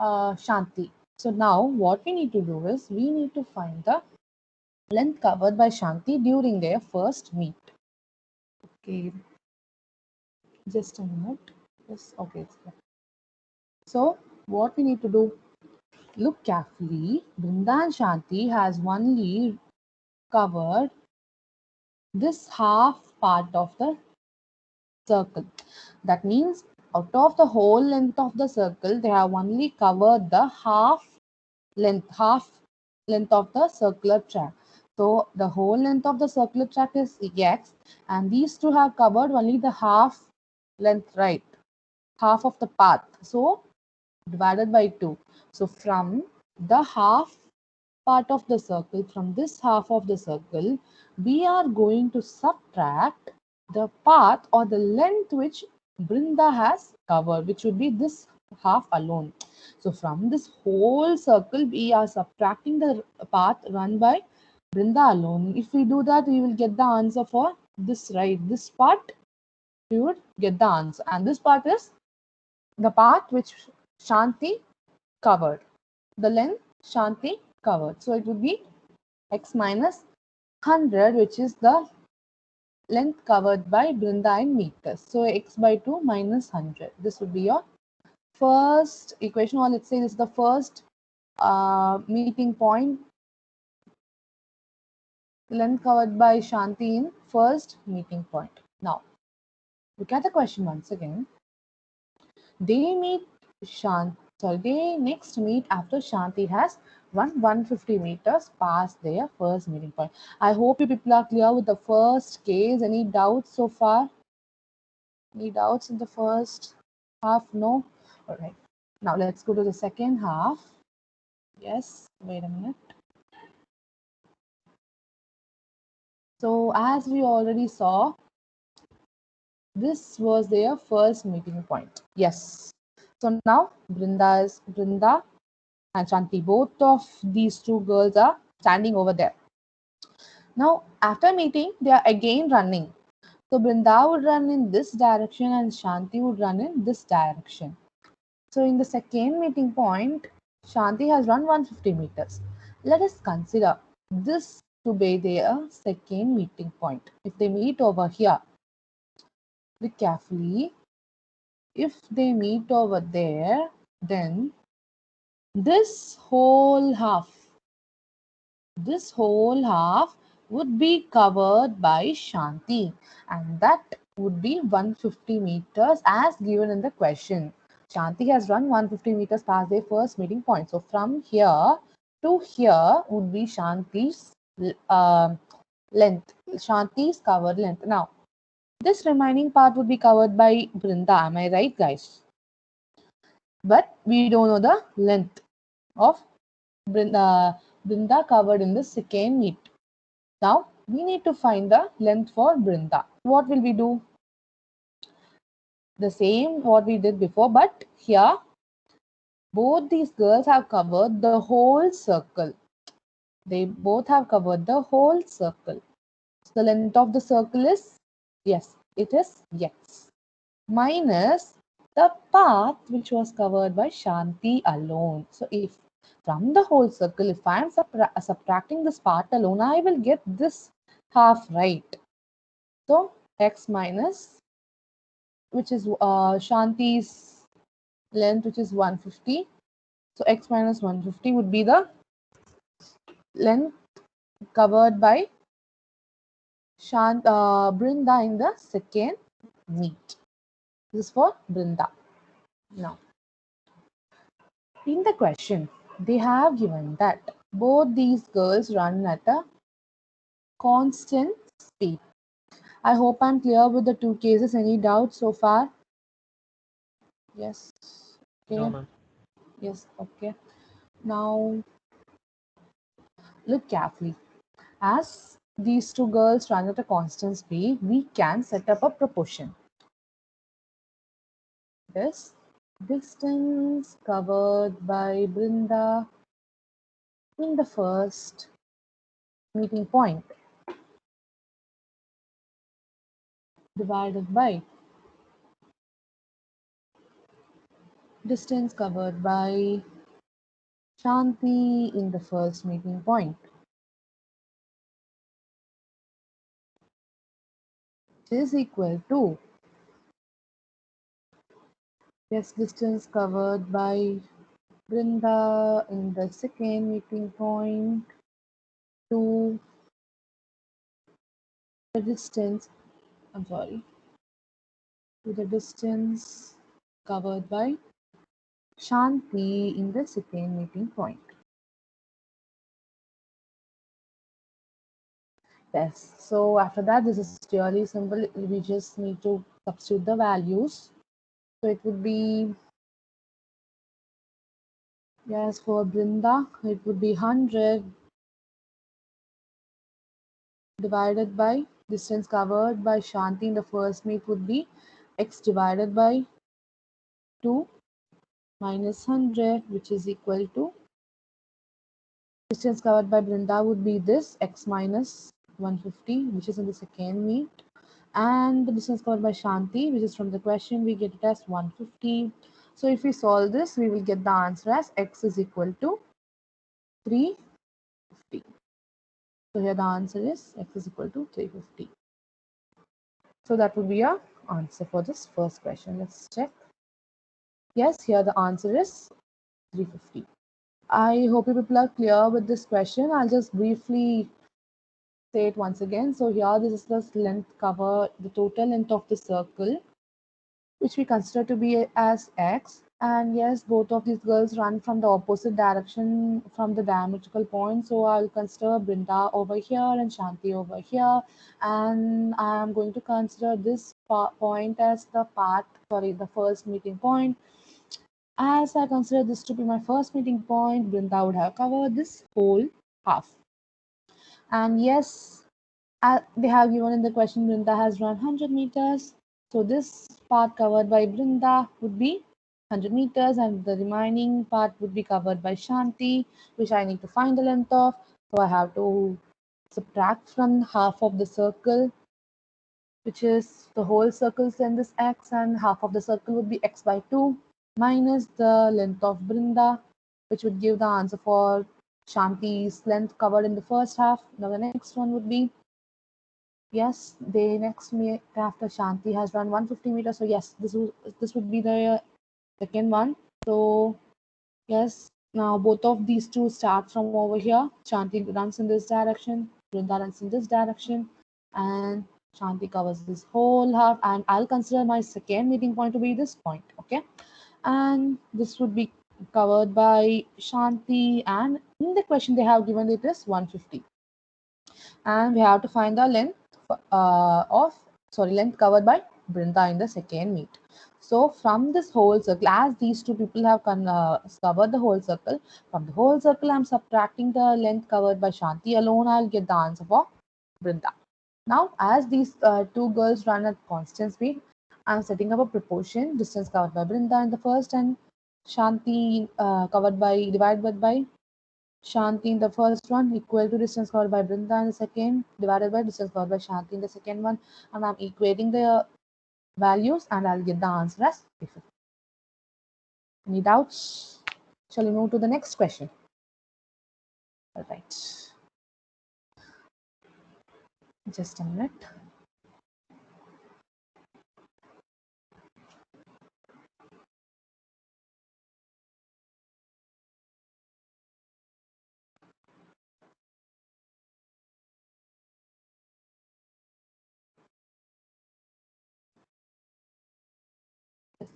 Shanti. So, now what we need to do is we need to find the length covered by Shanti during their first meet. Okay, just a minute. Yes, okay, it's there. So, what we need to do? Look carefully. Brinda and Shanti has only covered this half part of the circle. That means out of the whole length of the circle, they have only covered the half length of the circular track. So the whole length of the circular track is x, and these two have covered only the half length, right? Half of the path. So divided by 2. So from the half part of the circle, from this half of the circle, we are going to subtract the path or the length which Brinda has covered, which would be this half alone. So from this whole circle, we are subtracting the path run by Brinda alone. If we do that, we will get the answer for this, right? This part, we would get the answer. And this part is the part which Shanti covered. The length Shanti covered. So it would be x minus 100, which is the length covered by Brinda in meters. So x by 2 minus 100. This would be your first equation, or let's say this is the first meeting point, length covered by Shanti in first meeting point. Now, Look at the question once again. They next meet after Shanti has run 150 meters past their first meeting point. I hope you people are clear with the first case. Any doubts so far? Any doubts in the first half? No? All right. Now let's go to the second half. Yes, wait a minute. So as we already saw, this was their first meeting point. Yes. So now Brinda and Shanti, both of these two girls are standing over there. Now after meeting, they are again running. So Brinda would run in this direction and Shanti would run in this direction. So in the second meeting point, Shanti has run 150 meters. Let us consider this to be their second meeting point. If they meet over here, look carefully. If they meet over there, then this whole half would be covered by Shanti, and that would be 150 meters as given in the question. Shanti has run 150 meters past their first meeting point. So from here to here would be Shanti's length, Shanti's covered length. Now, this remaining part would be covered by Brinda. Am I right, guys? But we don't know the length of Brinda covered in the second meet. Now we need to find the length for Brinda. What will we do? The same what we did before, but here both these girls have covered the whole circle. They both have covered the whole circle. So the length of the circle is, yes, it is x minus the path which was covered by Shanti alone. So if from the whole circle, if I am subtracting this part alone, I will get this half, right? So x minus, which is Shanti's length, which is 150. So x minus 150 would be the length covered by Brinda in the second meet. This is for Brinda. Now, in the question, they have given that both these girls run at a constant speed. I hope I'm clear with the two cases. Any doubts so far? Yes. Okay. No, ma'am. Yes. Okay. Now, look carefully. As these two girls run at a constant speed, we can set up a proportion. This distance covered by Brinda in the first meeting point divided by distance covered by Shanti in the first meeting point is equal to distance covered by Brinda in the second meeting point to the distance, to the distance covered by Shanti in the second meeting point. Yes, so after that, this is really simple. We just need to substitute the values. So it would be, yes, for Brinda, it would be 100 divided by distance covered by Shanti in the first meet would be x divided by 2 minus 100, which is equal to distance covered by Brinda would be this x minus 150, which is in the second meet, and the distance covered by Shanti, which is from the question, we get it as 150. So if we solve this, we will get the answer as x is equal to 350. So here the answer is x is equal to 350. So that would be our answer for this first question. Let's check. Yes, here the answer is 350. I hope you people are clear with this question. I'll just briefly say it once again. So here this is the length cover, the total length of the circle which we consider to be as x. And yes, both of these girls run from the opposite direction from the diametrical point. So I'll consider Brinda over here and Shanti over here. And I am going to consider this point as the first meeting point. As I consider this to be my first meeting point, Brinda would have covered this whole half. And yes, they have given in the question Brinda has run 100 meters. So this part covered by Brinda would be 100 meters, and the remaining part would be covered by Shanti, which I need to find the length of. So I have to subtract from half of the circle, which is the whole circle in this x, and half of the circle would be x by 2 minus the length of Brinda, which would give the answer for Shanti's length covered in the first half. Now the next one would be, yes, they next meet after Shanti has run 150 meters. So yes, this would be the second one. So yes, now both of these two start from over here. Shanti runs in this direction, Brinda runs in this direction, and Shanti covers this whole half. And I'll consider my second meeting point to be this point. Okay, and this would be covered by Shanti. And in the question they have given it is 150, and we have to find the length length covered by Brinda in the second meet. So from this whole circle, as these two people have covered the whole circle, from the whole circle I'm subtracting the length covered by Shanti alone. I'll get the answer for Brinda. Now as these two girls run at constant speed, I'm setting up a proportion: distance covered by Brinda in the first and Shanti divided by Shanti in the first one equal to distance covered by Brinda in the second divided by distance covered by Shanti in the second one, and I'm equating the values and I'll get the answer as 50. Any doubts? Shall we move to the next question? All right. Just a minute.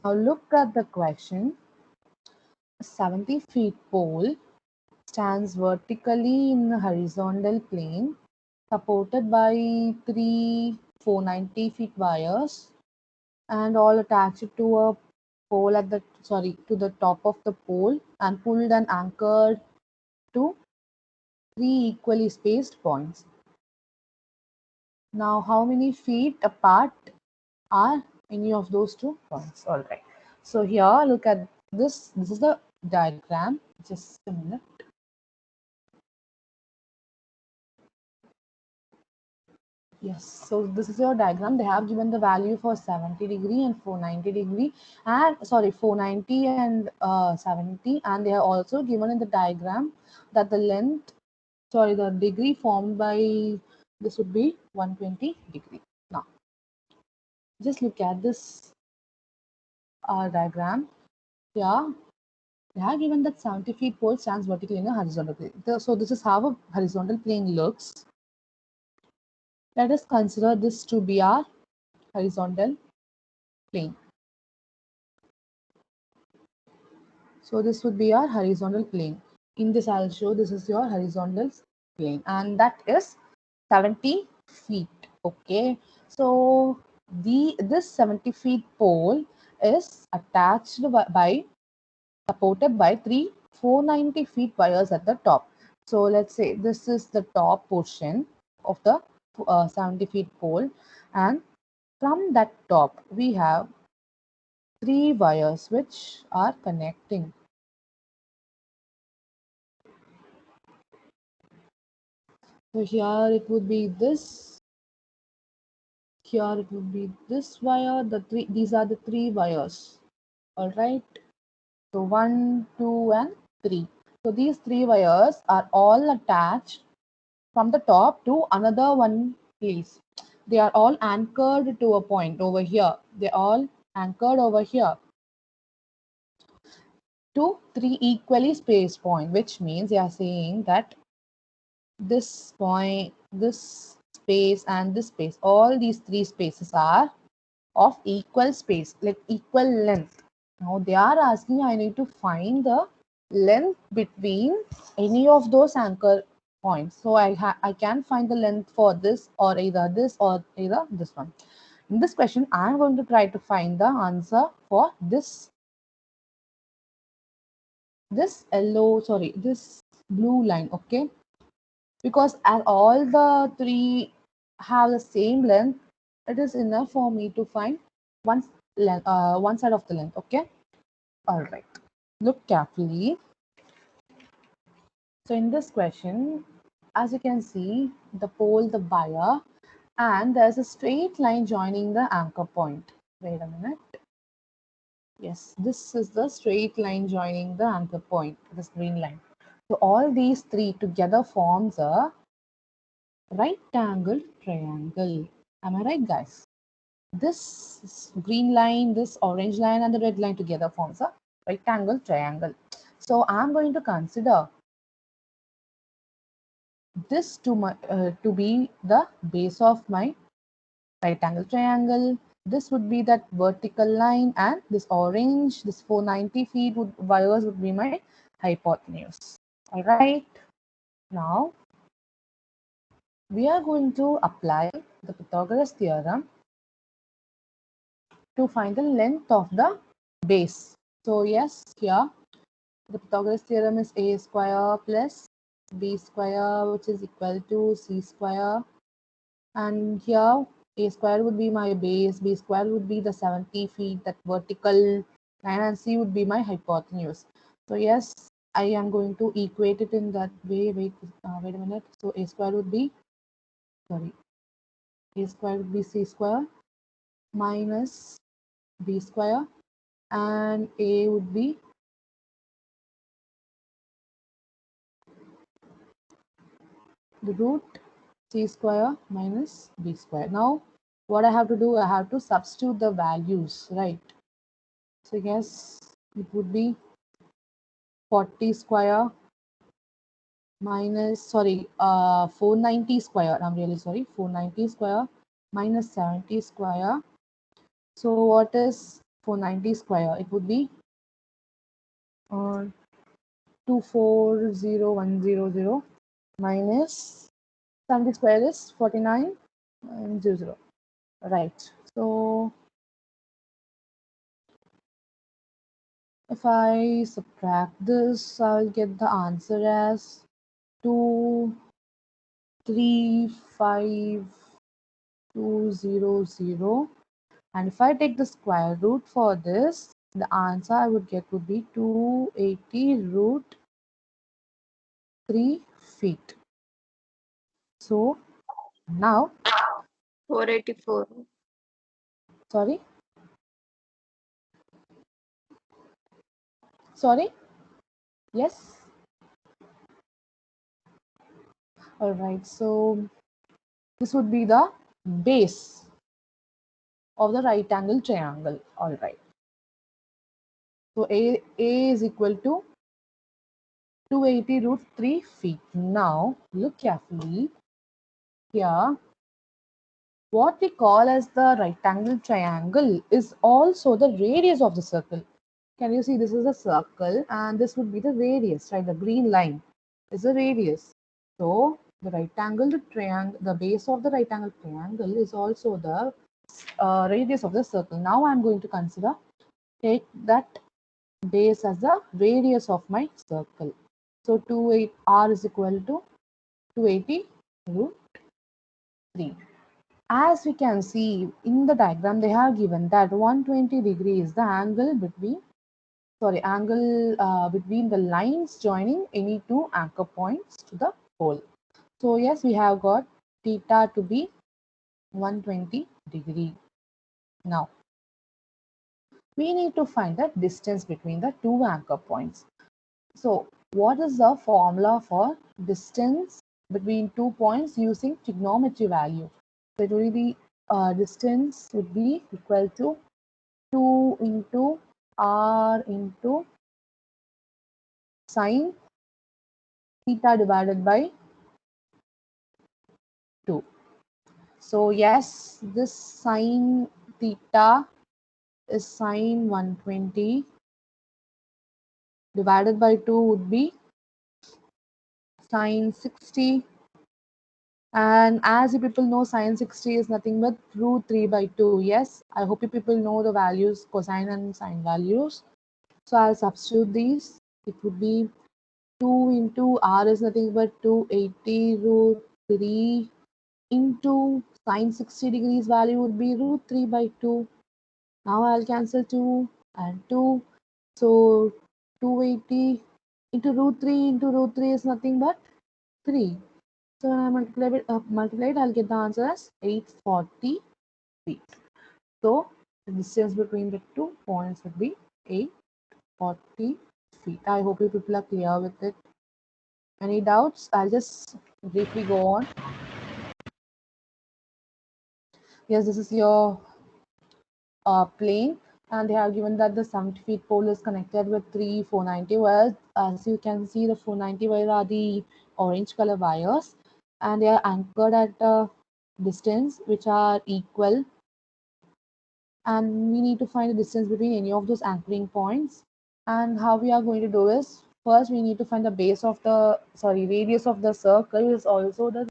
Now look at the question. A 70 feet pole stands vertically in a horizontal plane, supported by three 490 feet wires, and all attached to a pole to the top of the pole, and pulled and anchored to three equally spaced points. Now, how many feet apart are any of those two points? All right. So here, look at this. This is the diagram. Just a minute. Yes, so this is your diagram. They have given the value for 70 degree and 490 degree, and 490 and 70, and they have also given in the diagram that the degree formed by this would be 120 degree. Now, just look at this diagram. Yeah, they have given that 70 feet pole stands vertically in a horizontal plane. So this is how a horizontal plane looks. Let us consider this to be our horizontal plane. So this would be our horizontal plane. In this, I'll show this is your horizontal plane, and that is 70 feet. Okay, so this 70 feet pole is attached by supported by three 490 feet wires at the top. So let's say this is the top portion of the 70 feet pole, and from that top we have three wires which are connecting. So here it would be this. Here it would be this wire. These are the three wires. All right. So 1, 2, and 3. So these three wires are all attached from the top to another one place. They are all anchored to a point over here. They are all anchored over here to three equally spaced points, which means they are saying that this point, this space, and this space, all these three spaces are of equal space, like equal length. Now they are asking I need to find the length between any of those anchor points. So I can find the length for this or either this one. In this question, I am going to try to find the answer for this blue line, okay? Because as all the three have the same length, it is enough for me to find one side of the length, okay? All right. Look carefully. So in this question, as you can see, the pole, the buyer, and there's a straight line joining the anchor point. Wait a minute. Yes, this is the straight line joining the anchor point, this green line. So all these three together forms a right angle triangle. Am I right, guys? This green line, this orange line, and the red line together forms a right angle triangle. So I'm going to consider this to be the base of my right angle triangle. This would be that vertical line, and this orange, this 490 feet wires would be my hypotenuse. All right. Now we are going to apply the Pythagoras theorem to find the length of the base. So yes, here the Pythagoras theorem is a square plus b square, which is equal to c square. And here a square would be my base, b square would be the 70 feet, that vertical line, and c would be my hypotenuse. So yes, I am going to equate it in that way. Wait a minute. So a square would be, a square would be c square minus b square, and a would be the root c square minus b square. Now what I have to do, I have to substitute the values, right? So yes, it would be 40 square minus 490 square, I'm really sorry, 490 square minus 70 square. So what is 490 square? It would be 240100 minus 70 square is 4900. Right. So if I subtract this, I'll get the answer as 235,200. And if I take the square root for this, the answer I would get would be 280 root 3 feet. So now, 484. sorry, sorry, yes. All right, so this would be the base of the right angle triangle. All right. So A is equal to 280 root 3 feet. Now look carefully here. What we call as the right angle triangle is also the radius of the circle. Can you see this is a circle and this would be the radius, right? The green line is the radius. So the right angle triangle, the base of the right angle triangle is also the radius of the circle. Now I'm going to take that base as the radius of my circle. So 28 r is equal to 280 root 3. As we can see in the diagram, they have given that 120 degrees is the angle between between the lines joining any two anchor points to the pole. So yes, we have got theta to be 120 degree. Now we need to find the distance between the two anchor points. So what is the formula for distance between 2 points using trigonometry value? So it will be distance would be equal to 2 into r into sine theta divided by 2. So yes, this sine theta is sine 120 divided by 2 would be sine 60. And as you people know, sine 60 is nothing but root 3 by 2. Yes, I hope you people know the values, cosine and sine values. So I'll substitute these. It would be 2 into r is nothing but 280 root 3 into sine 60 degrees value would be root 3 by 2. Now I'll cancel 2 and 2. So 280 into root 3 into root 3 is nothing but 3. So when I multiply it, I'll get the answer as 840 feet. So the distance between the 2 points would be 840 feet. I hope you people are clear with it. Any doubts? I'll just briefly go on. Yes, this is your plane, and they have given that the 70 feet pole is connected with 3 490 wires. As you can see, the 490 wires are the orange color wires, and they are anchored at a distance which are equal, and we need to find the distance between any of those anchoring points. And how we are going to do is, first we need to find the base of the radius of the circle is also the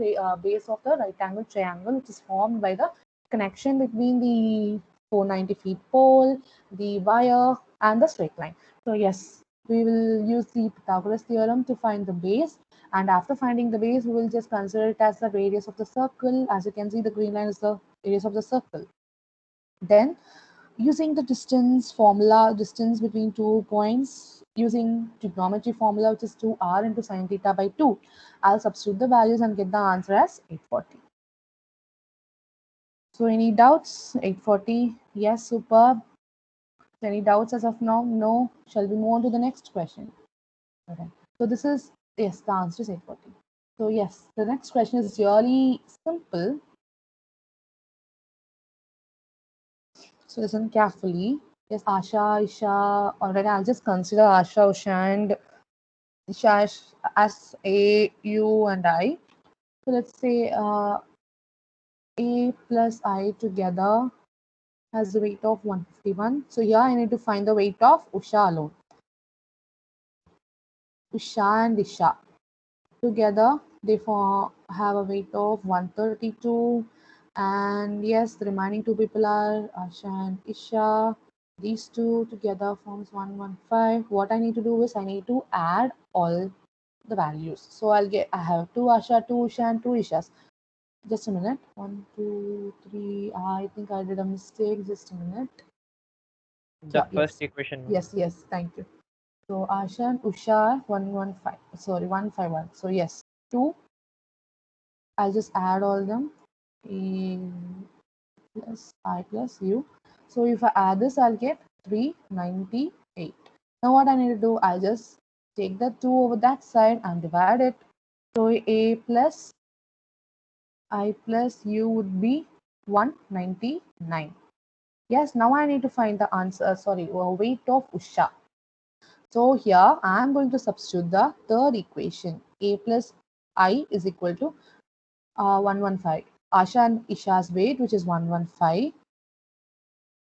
base of the right angle triangle, which is formed by the connection between the 490 feet pole, the wire, and the straight line. So yes, we will use the Pythagoras theorem to find the base, and after finding the base we will just consider it as the radius of the circle. As you can see, the green line is the radius of the circle. Then, using the distance formula, distance between 2 points, using trigonometry formula, which is 2r into sine theta by 2, I'll substitute the values and get the answer as 840. So any doubts? 840, yes, superb. Any doubts as of now? No. Shall we move on to the next question? Okay. So this is, yes, the answer is 840. So yes, the next question is really simple. So listen carefully. Yes, Asha, Isha, already I'll just consider Asha, Usha, and Isha as A, U, and I. So let's say A plus I together has a weight of 151. So here I need to find the weight of Usha alone. Usha and Isha together, they have a weight of 132. And yes, the remaining two people are Asha and Isha. These two together forms 115. What I need to do is I need to add all the values. So I have two Asha, two Usha, and two Ishas. Just a minute. 1, 2, 3. I think I did a mistake. Just a minute. The Yeah, first yes. equation. Yes. Thank you. So Asha and Usha 115. Sorry, 151. So yes, 2. I'll just add all them. A plus I plus U. So if I add this, I'll get 398. Now what I need to do, I'll just take the 2 over that side and divide it. So A plus I plus U would be 199. Yes, now I need to find the answer, weight of Usha. So here I am going to substitute the third equation. A plus I is equal to 115. Asha and Isha's weight, which is 115,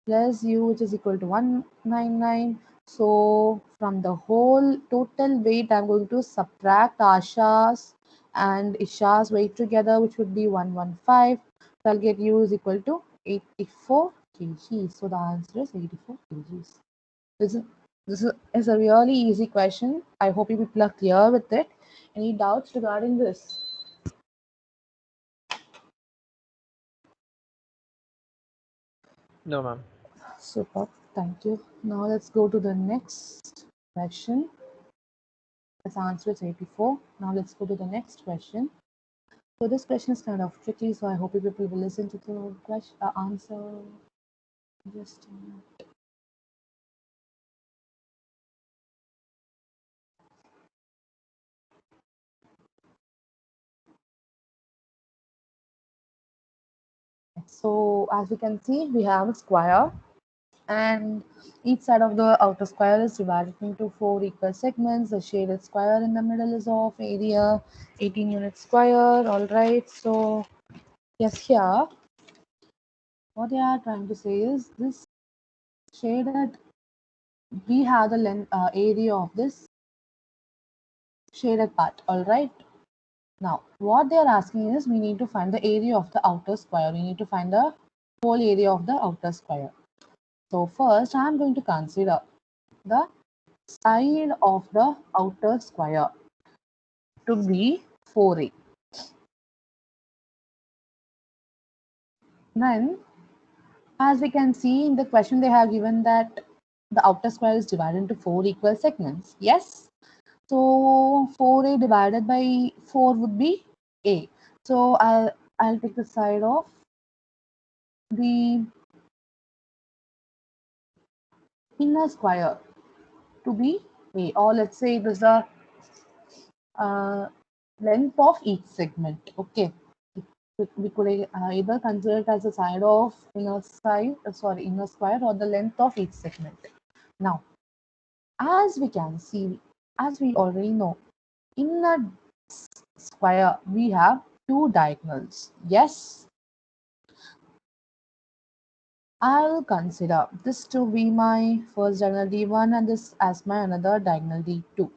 plus U, which is equal to 199. So from the whole total weight, I'm going to subtract Asha's and Isha's weight together, which would be 115. So I'll get U is equal to 84 kg. So the answer is 84 kgs. This is a really easy question. I hope you people are clear with it. Any doubts regarding this? No, ma'am. Super, thank you. Now let's go to the next question. This answer is 84. Now let's go to the next question. So this question is kind of tricky, so I hope you people will listen to the question answer. Just a minute. So as we can see, we have a square, and each side of the outer square is divided into 4 equal segments. The shaded square in the middle is of area 18 units square. All right. So yes, here What they are trying to say is this shaded, we have the length, area of this shaded part, all right? Now, what they are asking is we need to find the area of the outer square. We need to find the whole area of the outer square. So first, I am going to consider the side of the outer square to be 4a. Then, as we can see in the question, they have given that the outer square is divided into 4 equal segments. Yes. So 4a divided by 4 would be a. So I'll take the side of the inner square to be a, or let's say it is the length of each segment. Okay, we could either consider it as the side of inner square or the length of each segment. Now, as we can see, as we already know, in a square we have two diagonals. Yes, I'll consider this to be my first diagonal D1 and this as my another diagonal D2.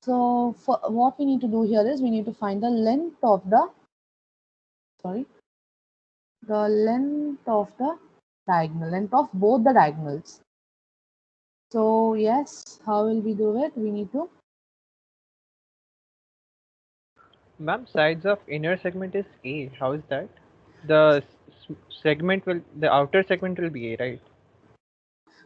So for what we need to do here is we need to find the length of the length of the diagonal, length of both the diagonals. So yes, how will we do it? We need to Ma'am, sides of inner segment is A. How is that? The the outer segment will be A, right?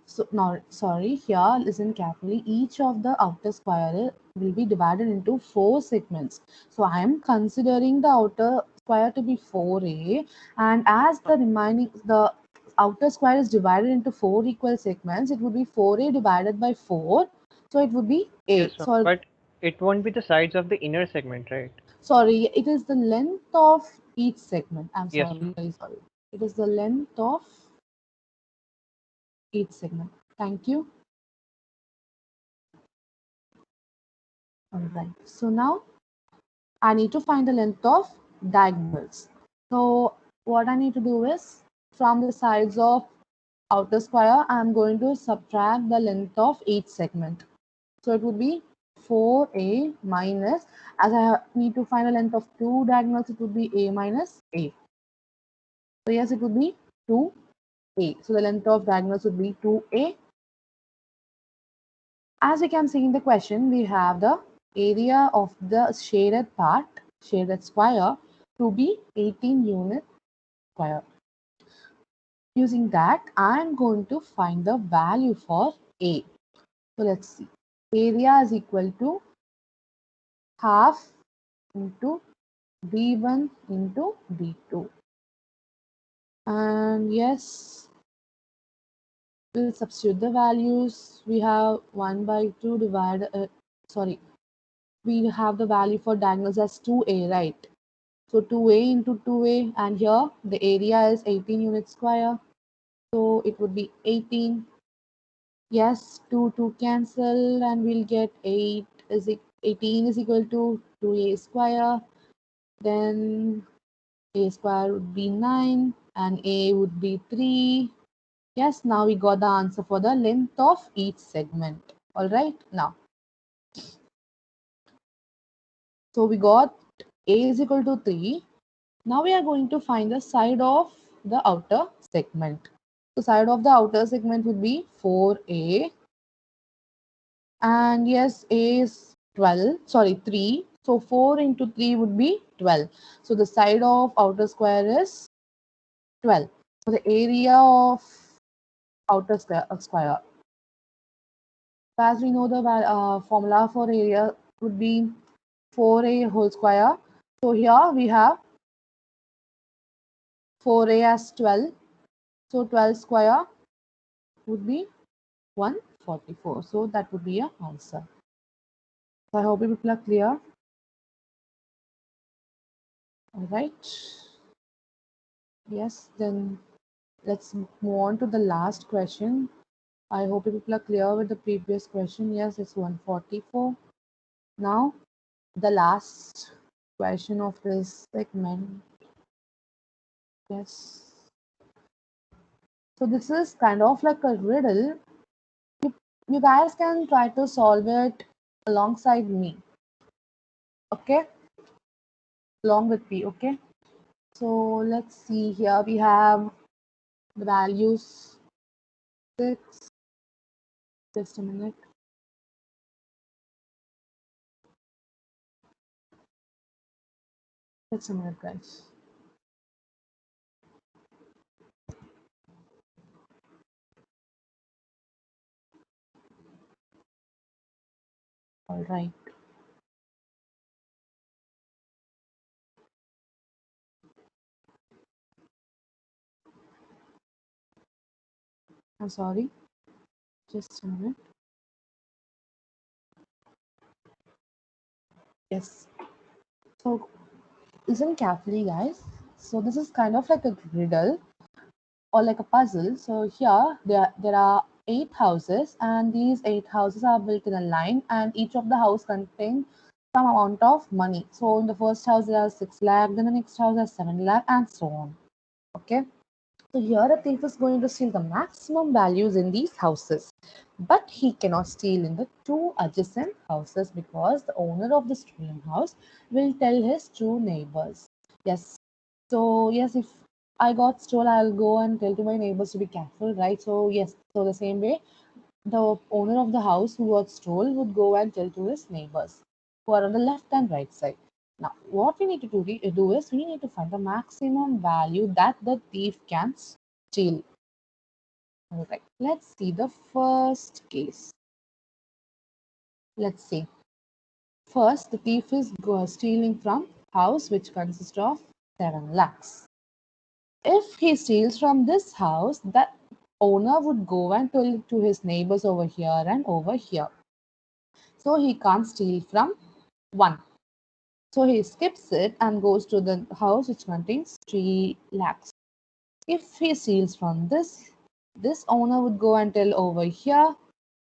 so now sorry here listen carefully. Each of the outer square will be divided into 4 segments. So I am considering the outer square to be 4a, and as the outer square is divided into 4 equal segments, it would be 4a divided by 4. So it would be a. Yes, ma'am. So But it won't be the sides of the inner segment, right? sorry, it is the length of each segment. I'm Yes, sorry, ma'am. very sorry. It is the length of each segment. Thank you. All right. So now I need to find the length of diagonals. So what I need to do is from the sides of outer square, I'm going to subtract the length of each segment. So it would be 4a minus, as I need to find the length of two diagonals, it would be a minus a. So yes, it would be 2a. So the length of diagonals would be 2a. As we can see in the question, we have the area of the shaded part, shaded square, to be 18 unit square. Using that, I am going to find the value for A. So let's see. Area is equal to half into D1 into D2. And yes, we'll substitute the values. We have 1 by 2 divided, we have the value for diagonals as 2a, right? So 2a into 2a, and here the area is 18 unit square. So it would be 18. Yes, 2 cancel, and we'll get 18 is equal to 2a square. Then a square would be 9 and a would be 3. Yes, now we got the answer for the length of each segment. All right, now. So we got a is equal to 3. Now we are going to find the side of the outer segment. So side of the outer segment would be 4a. And yes, a is 12, sorry, 3. So 4 into 3 would be 12. So the side of outer square is 12. So the area of outer square. So as we know, the formula for area would be 4a whole square. So here we have 4a as 12. So 12 square would be 144. So that would be your answer. So I hope people are clear. All right. Yes, then let's move on to the last question. I hope people are clear with the previous question. Yes, it's 144. Now, the last question of this segment. Yes. So this is kind of like a riddle. You, you guys can try to solve it alongside me. Okay? Along with me, okay? So let's see here. We have the values 6. Just a minute. Just a minute, guys. All right. I'm sorry. Just a minute. Yes. So listen carefully, guys. So this is kind of like a riddle or like a puzzle. So here there are 8 houses, and these 8 houses are built in a line, and each of the house contains some amount of money. So in the first house there are 6 lakh, then the next house has 7 lakh, and so on. Okay. So here a thief is going to steal the maximum values in these houses, but he cannot steal in the 2 adjacent houses because the owner of the stolen house will tell his 2 neighbors. Yes. So yes, if I got stolen, I'll go and tell to my neighbors to be careful, right? So yes. So the same way, the owner of the house who got stolen would go and tell to his neighbors who are on the left and right side. Now, what we need to do is we need to find the maximum value that the thief can steal. All right, let's see the first case. Let's see. First, the thief is stealing from house which consists of 7 lakhs. If he steals from this house, the owner would go and tell it to his neighbors over here and over here. So he can't steal from 1. So he skips it and goes to the house which contains 3 lakhs. If he steals from this owner would go and tell over here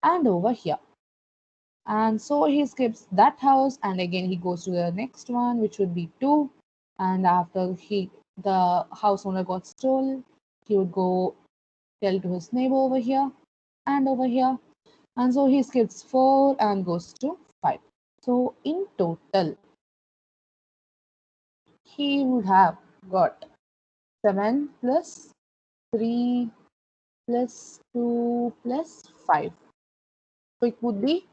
and over here. And so he skips that house and again he goes to the next one, which would be 2. And after the house owner got stolen, he would go tell to his neighbor over here and over here. And so he skips 4 and goes to 5. So in total, he would have got 7 plus 3 plus 2 plus 5. So it would be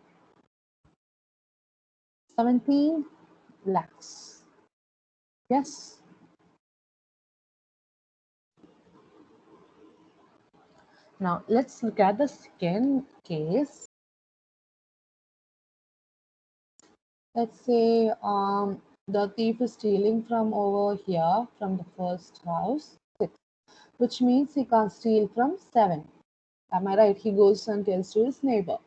17 lakhs. Yes. Now let's look at the second case. Let's say the thief is stealing from over here from the first house, 6, which means he can't steal from 7. Am I right? He goes and tells to his neighbor.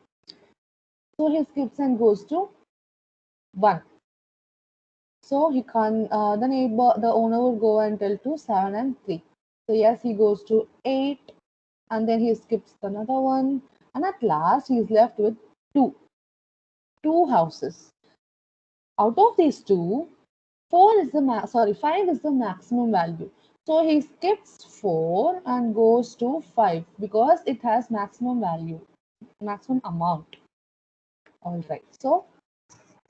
So he skips and goes to 1. So he can't, the owner will go and tell to 7 and 3. So yes, he goes to 8 and then he skips another one. And at last he is left with 2 houses. Out of these 2, 5 is the maximum value. So he skips 4 and goes to 5 because it has maximum value, maximum amount. All right. So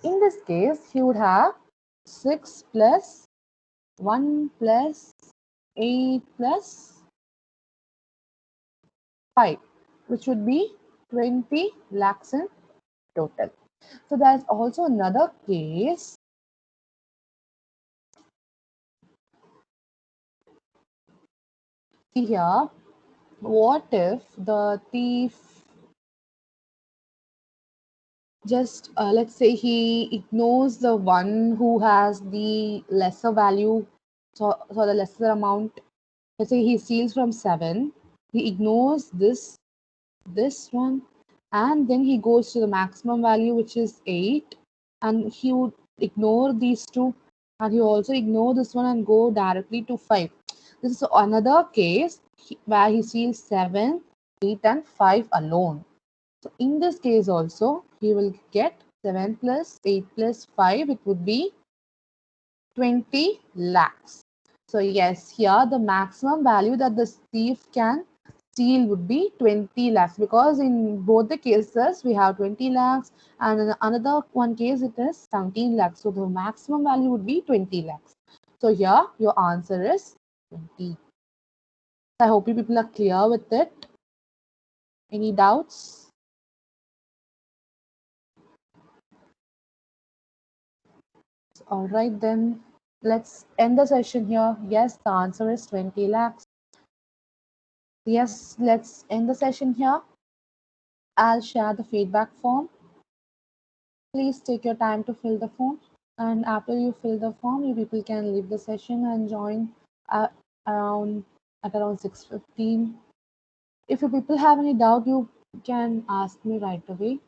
in this case, he would have 6 plus 1 plus 8 plus 5, which would be 20 lakhs in total. So there's also another case. See here, what if the thief just, let's say he ignores the one who has the lesser value, so the lesser amount. Let's say he steals from 7, he ignores this one, and then he goes to the maximum value, which is 8, and he would ignore these 2, and he also ignore this one and go directly to 5. This is another case where he steals 7, 8 and 5 alone. So in this case also, he will get 7 plus 8 plus 5, it would be 20 lakhs. So yes, here the maximum value that the thief can steal would be 20 lakhs, because in both the cases we have 20 lakhs, and in another one case it is 17 lakhs. So the maximum value would be 20 lakhs. So here your answer is 20. I hope you people are clear with it. Any doubts? All right, then let's end the session here. Yes, the answer is 20 lakhs. Yes, let's end the session here. I'll share the feedback form. Please take your time to fill the form. And after you fill the form, you people can leave the session and join around at around 6:15. If you people have any doubt, you can ask me right away.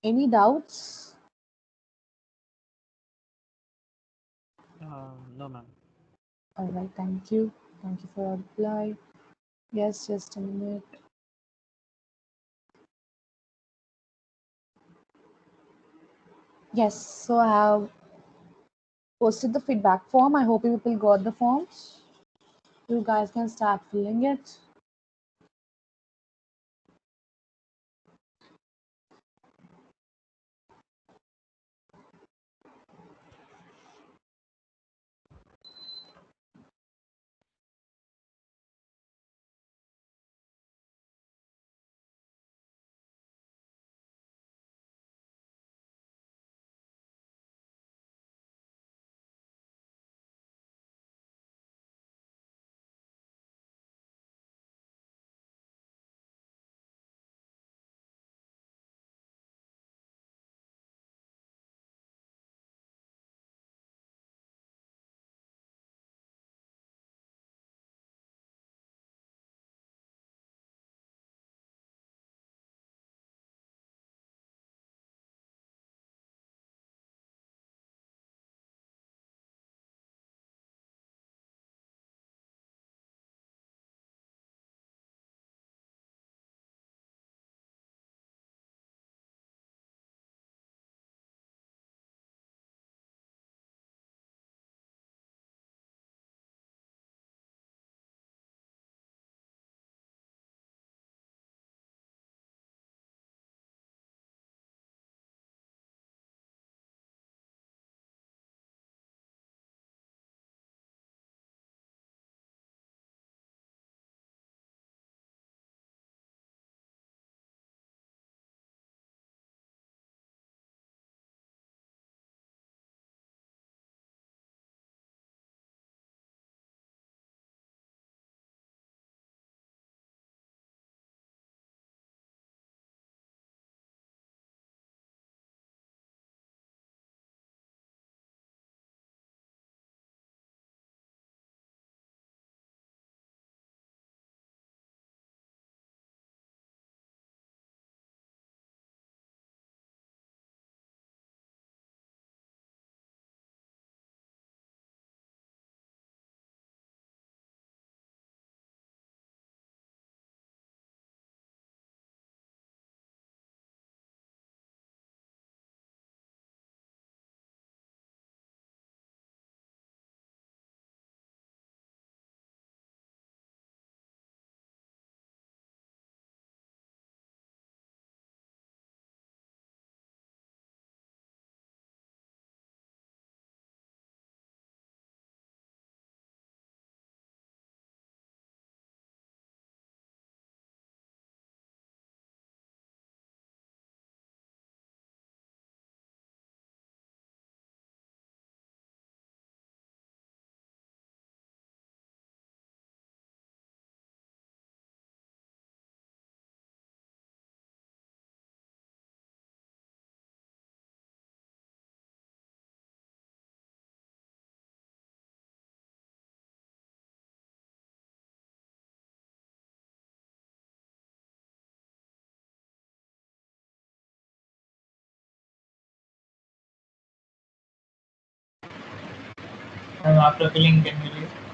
Any doubts? No, ma'am. All right, thank you. Thank you for your reply. Yes, just a minute. Yes, so I have posted the feedback form. I hope you people got the forms. You guys can start filling it. After filling, can we leave?